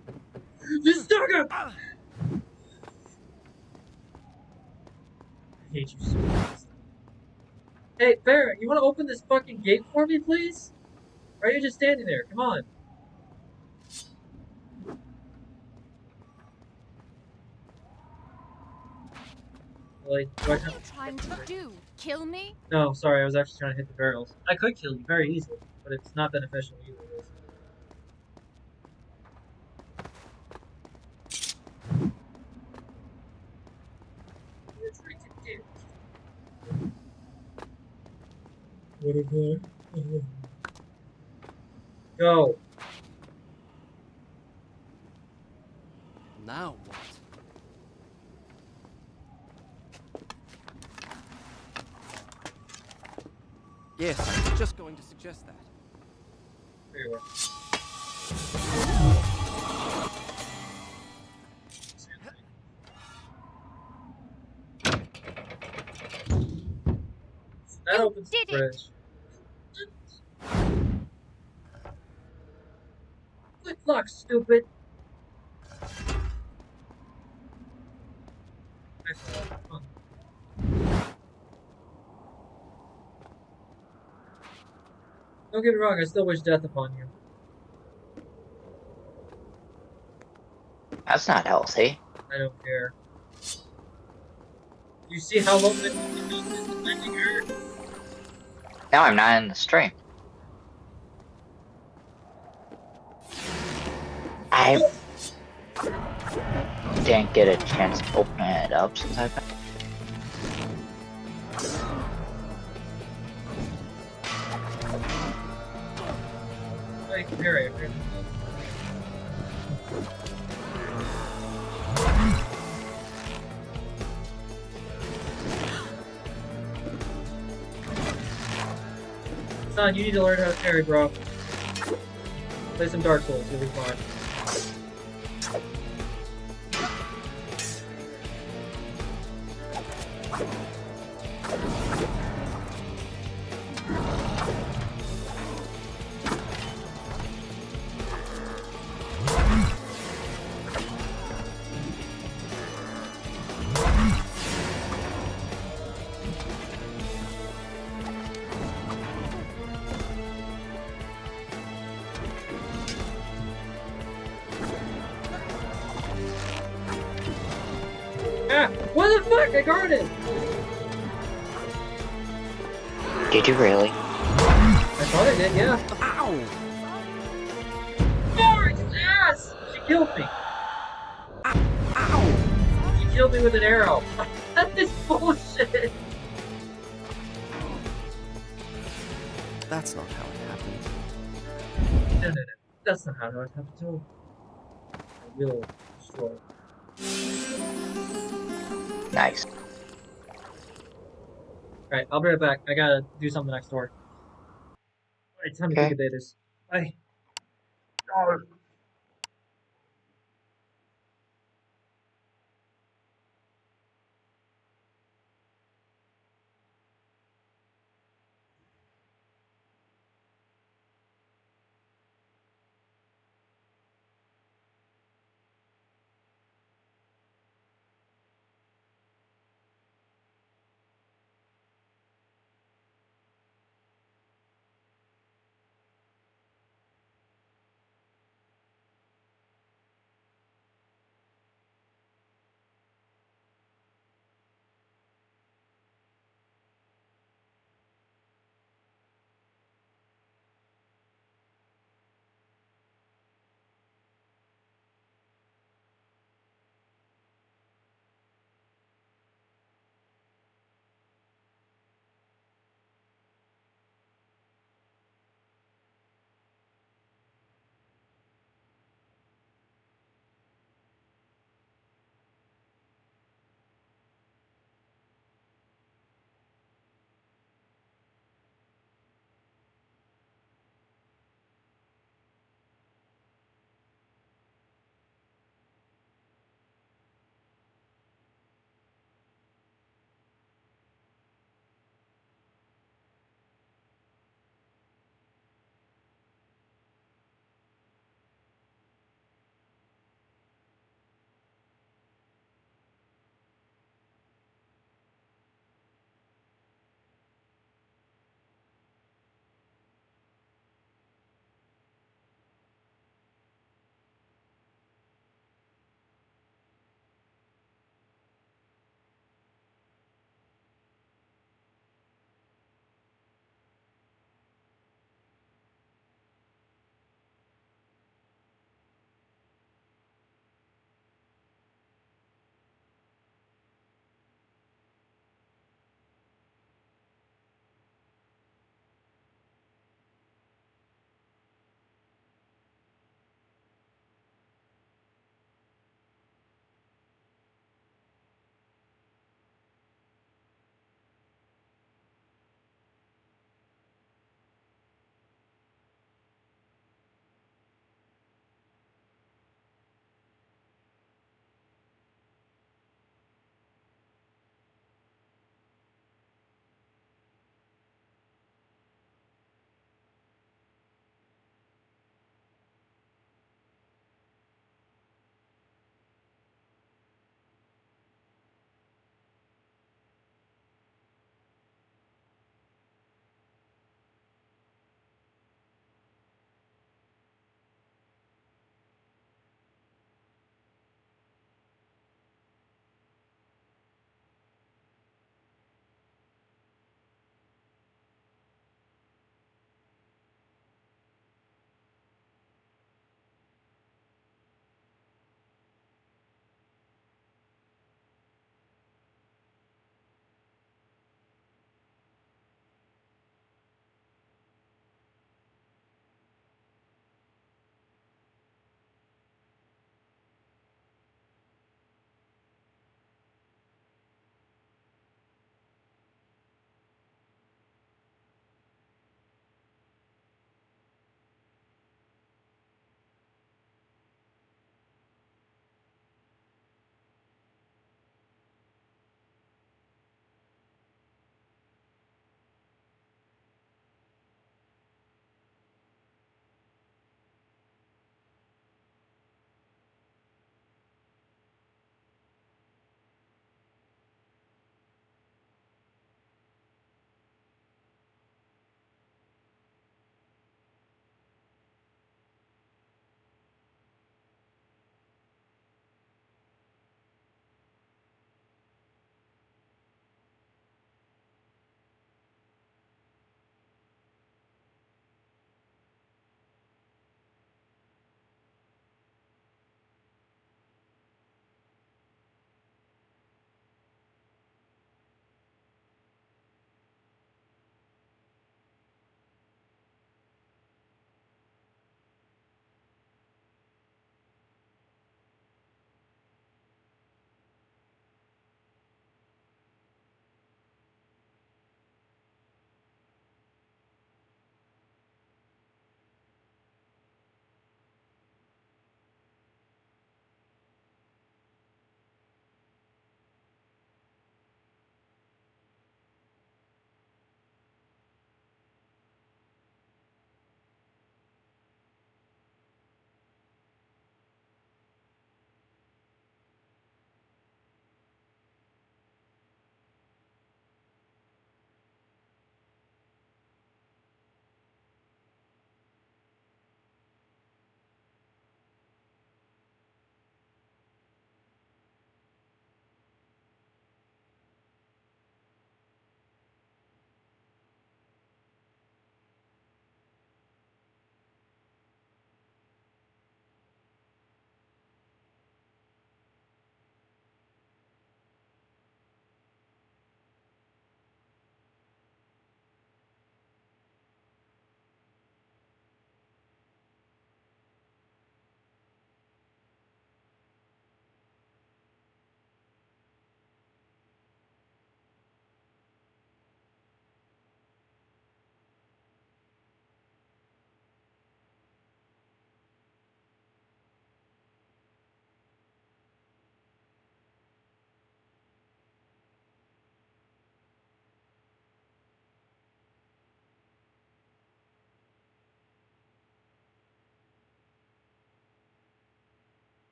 Destan! I hate you so much. Hey, Farrah, you want to open this fucking gate for me, please? Or are you just standing there? Come on. Like, do I What are have you trying to do? Kill me? No, sorry, I was actually trying to hit the barrels. I could kill you very easily, but it's not beneficial either. What are you trying to do? What Go. Now what? Yes, I was just going to suggest that. There you are. That You opens the did it! bridge. Good luck, stupid. Come on. Don't get me wrong, I still wish death upon you. That's not healthy. I don't care. You see how long it is defending her? Now I'm not in the stream. I didn't get a chance to open it up since I've been. Like, Harry, Son, you need to learn how to parry, bro. Play some Dark Souls, you'll be fine. Ah! What the fuck? I guarded! Did you really? I thought I did, yeah. Ow! No, it's ass! She killed me! Ow! She killed me with an arrow. That is bullshit! That's not how it happened. No. That's not how it happened to him. I will destroy. Nice. Alright, I'll be right back. I gotta do something next door. Alright, time to kick Okay. a datas. Bye.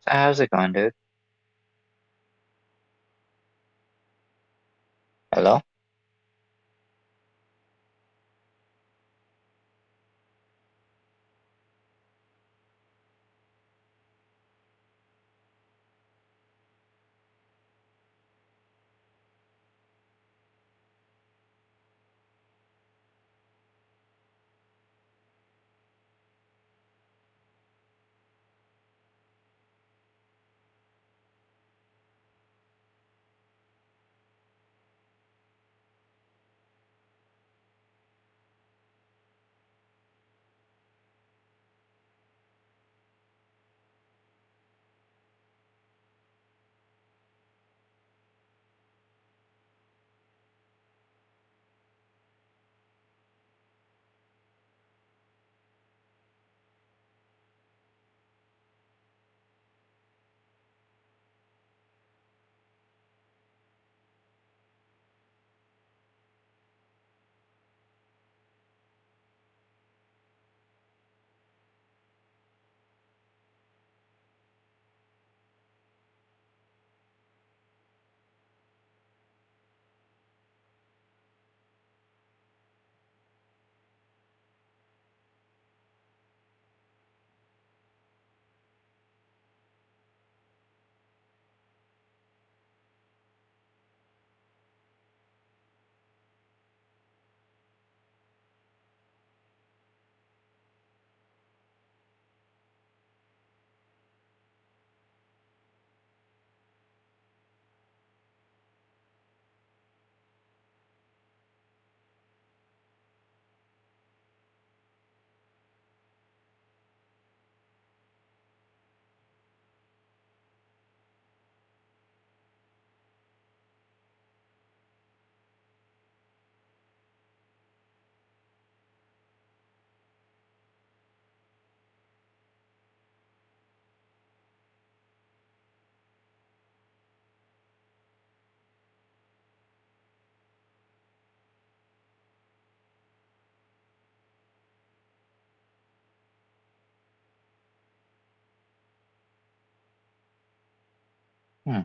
So how's it going, dude? Hello? Hmm.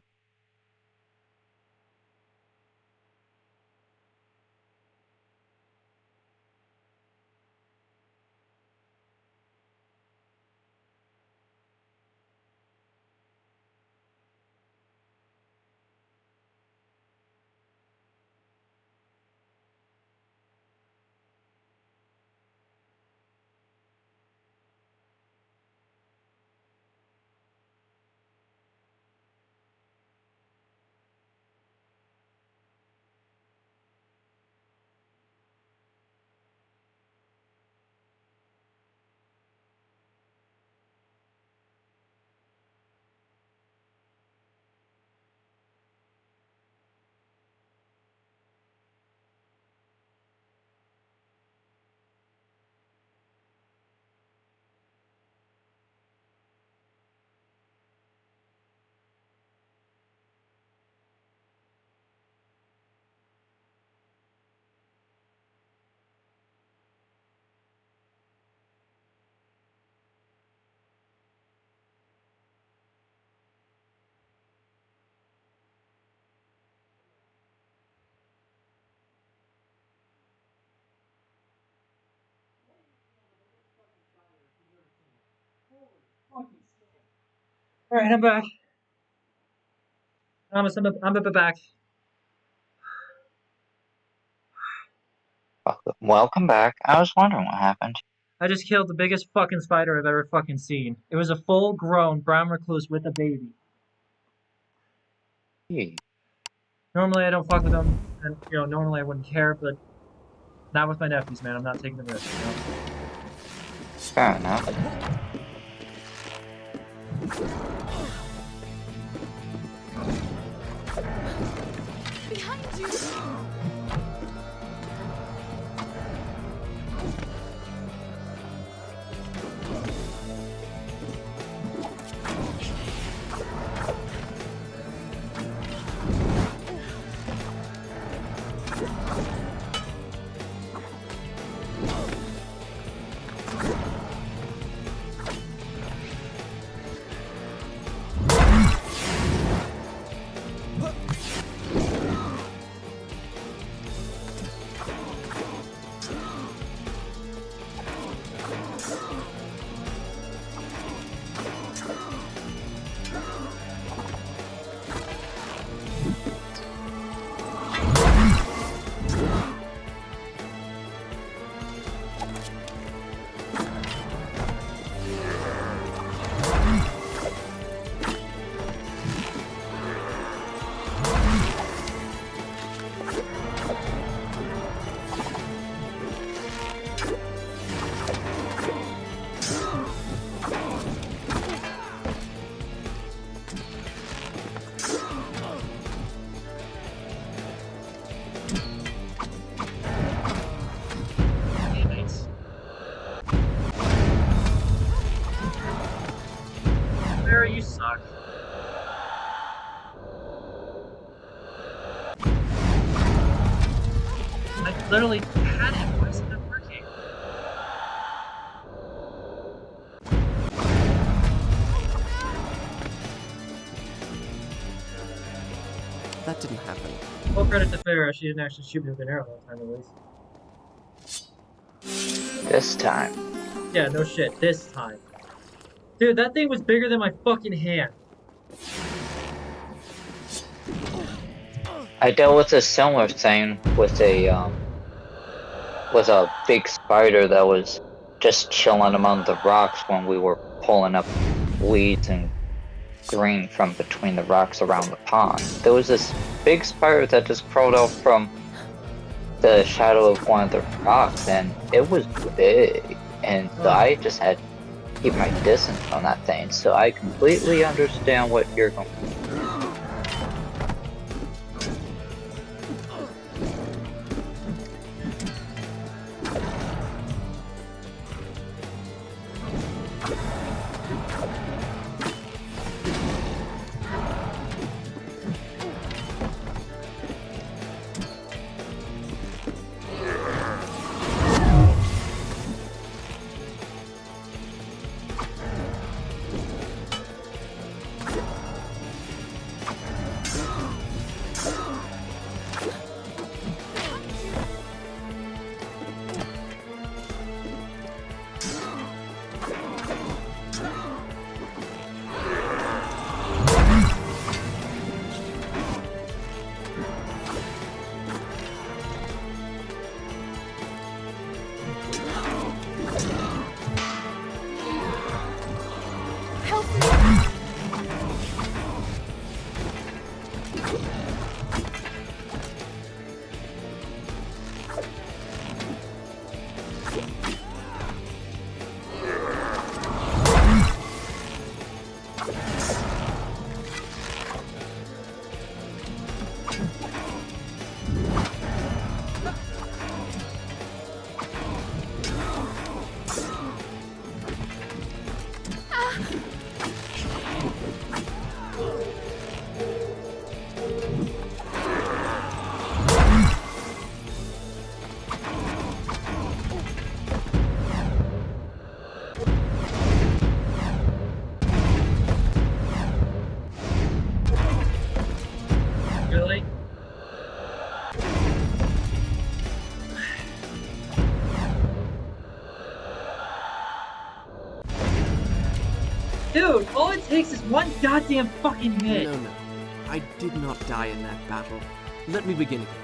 All right, I'm back. I'm back. Welcome back. I was wondering what happened. I just killed the biggest fucking spider I've ever fucking seen. It was a full-grown brown recluse with a baby. Gee, Normally I don't fuck with them, and normally I wouldn't care, but not with my nephews, man. I'm not taking the risk. fair enough. Behind you! literally had it. Why isn't it working? That didn't happen. Full credit to Farah, she didn't actually shoot me with an arrow that time at least. This time. Yeah, no shit, this time. Dude, that thing was bigger than my fucking hand. I dealt with a similar thing with a big spider that was just chilling among the rocks when we were pulling up weeds and green from between the rocks around the pond. There was this big spider that just crawled out from the shadow of one of the rocks, and it was big, and so I just had to keep my distance from that thing, so I completely understand what you're going through. Really? Dude, all it takes is one goddamn fucking hit. No. I did not die in that battle. Let me begin again.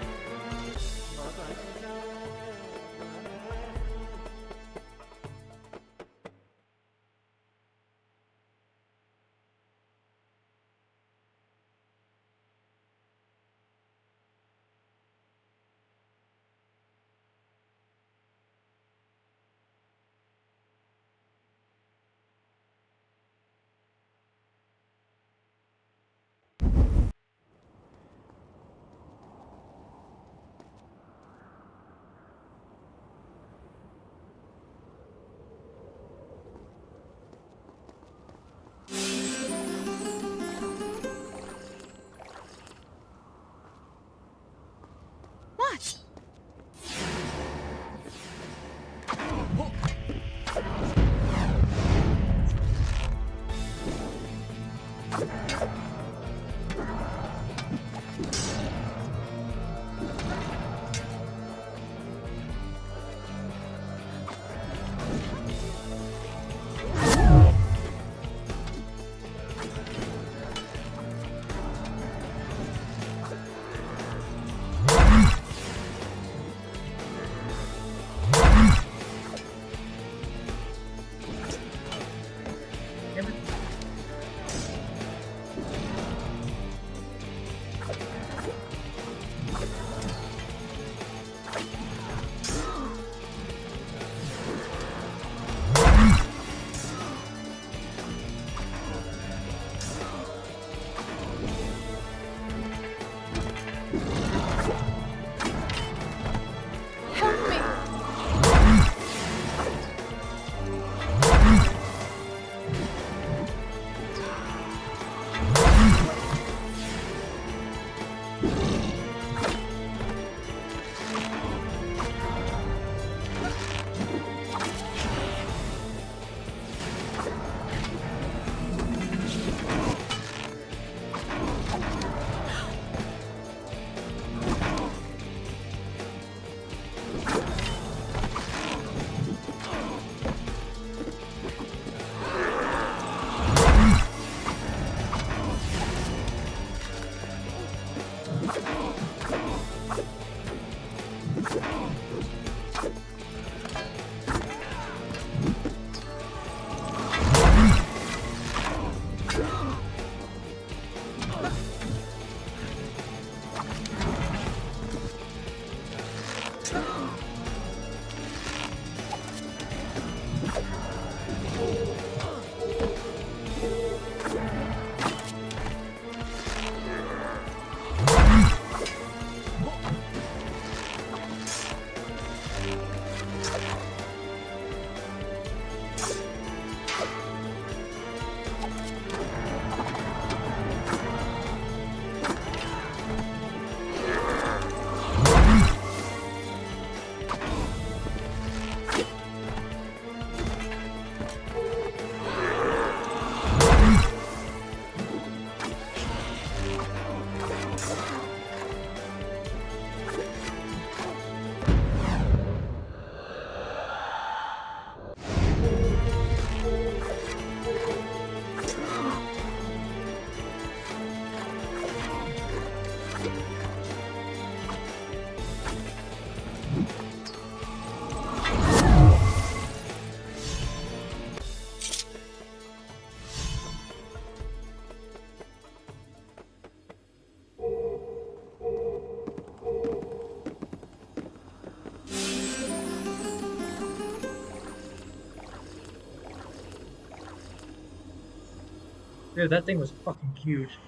Dude, that thing was fucking huge.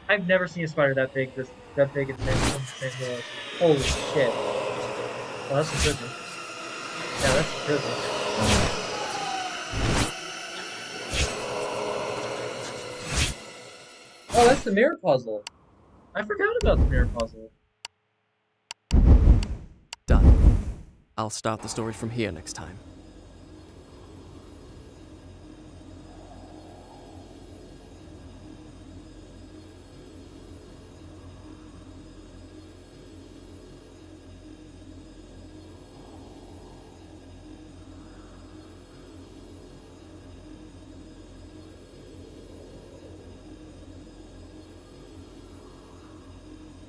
I've never seen a spider that big, that big in San Diego. Holy shit. Oh, that's some prison. Yeah, that's some prison. Oh, that's the mirror puzzle. I forgot about the mirror puzzle. Done. I'll start the story from here next time.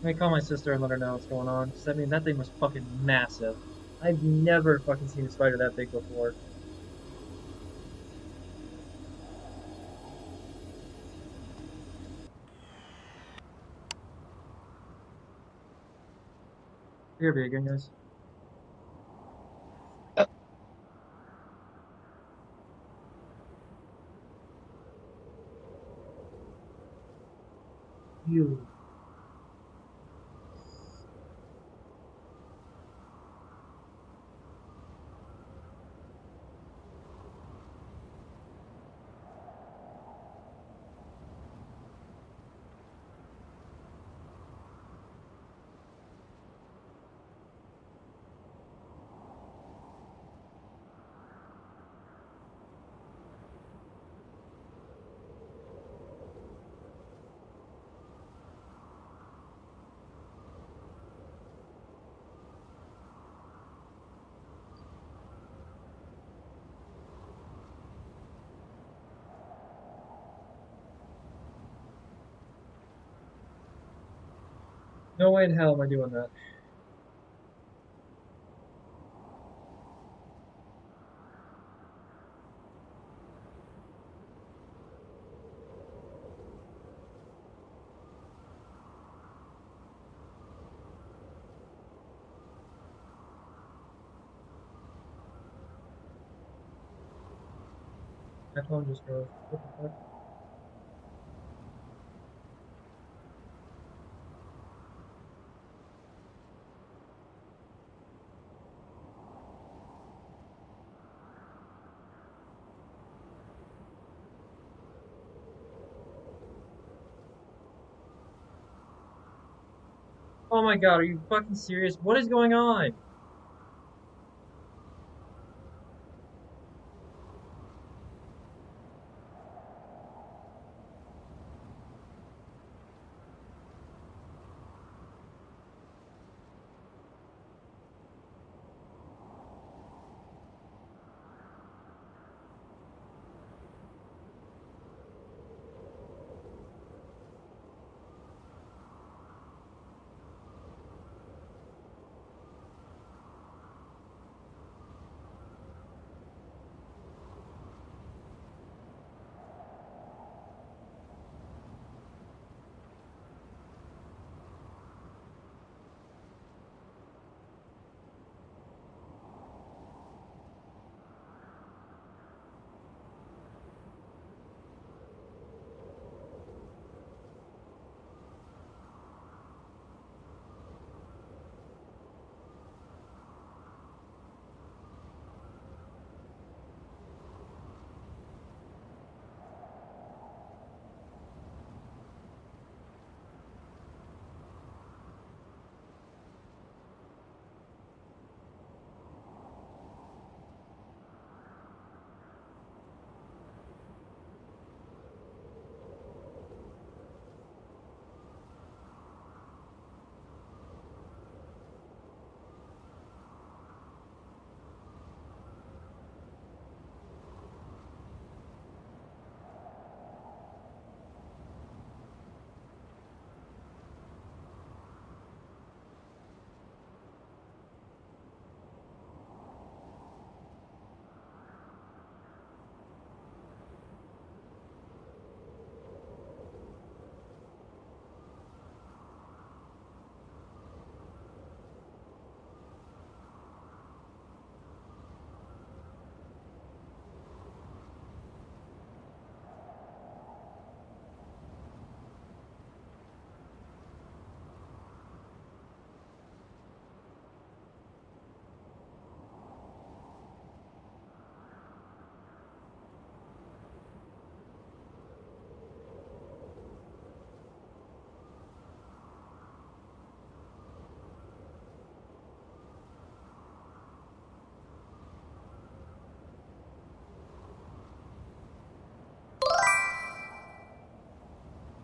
Let me call my sister and let her know what's going on. 'Cause I mean, that thing was fucking massive. I've never fucking seen a spider that big before. Here we again, guys. You. No way in hell am I doing that. My phone just froze. What the fuck? Oh my god, are you fucking serious? What is going on?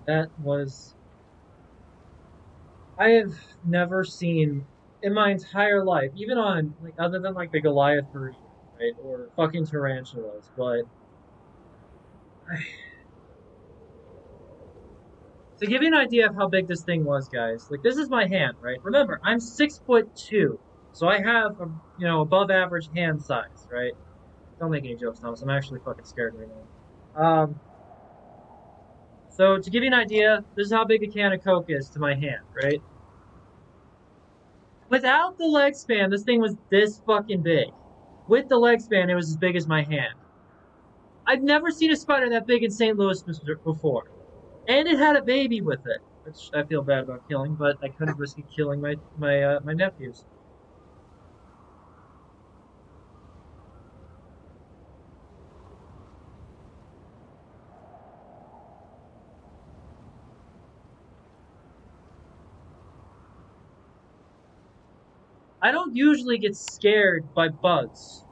That was. I have never seen in my entire life, even on, like, other than, like, the Goliath version, right? Or fucking tarantulas, but. To give you an idea of how big this thing was, guys, like, this is my hand, right? Remember, I'm 6'2", so I have a, above average hand size, right? Don't make any jokes, Thomas. I'm actually fucking scared right now. So to give you an idea, this is how big a can of Coke is to my hand, right? Without the leg span, this thing was this fucking big. With the leg span, it was as big as my hand. I've never seen a spider that big in St. Louis before. And it had a baby with it, which I feel bad about killing, but I couldn't risk it killing my nephews. I don't usually get scared by bugs,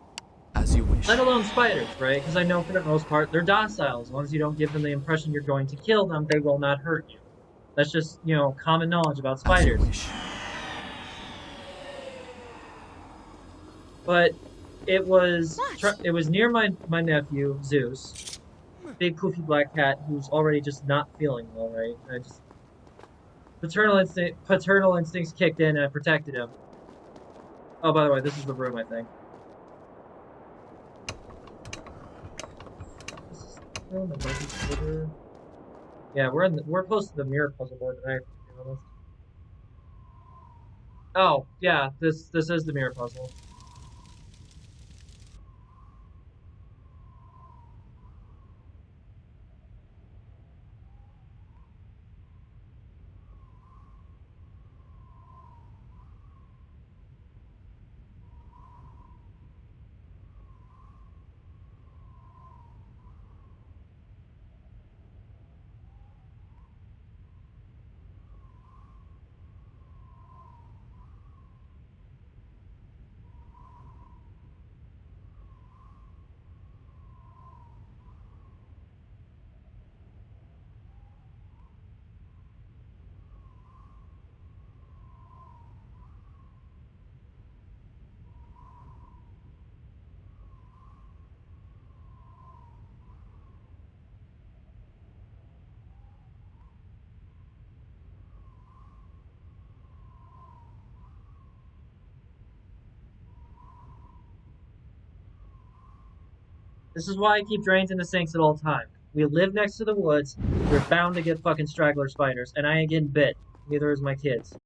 As you wish. let alone spiders, right? Because I know for the most part they're docile. As long as you don't give them the impression you're going to kill them, they will not hurt you. That's just, common knowledge about As you spiders. wish. But it was What? it was near my nephew Zeus, big poofy black cat who's already just not feeling well, right? I just paternal instincts kicked in and I protected him. Oh, by the way, this is the room, I think. This is the room. It might be further. Yeah, we're close to the mirror puzzle board tonight, to be honest. Oh, yeah, this is the mirror puzzle. This is why I keep drains in the sinks at all times. We live next to the woods. We're bound to get fucking straggler spiders, and I ain't getting bit. Neither is my kids.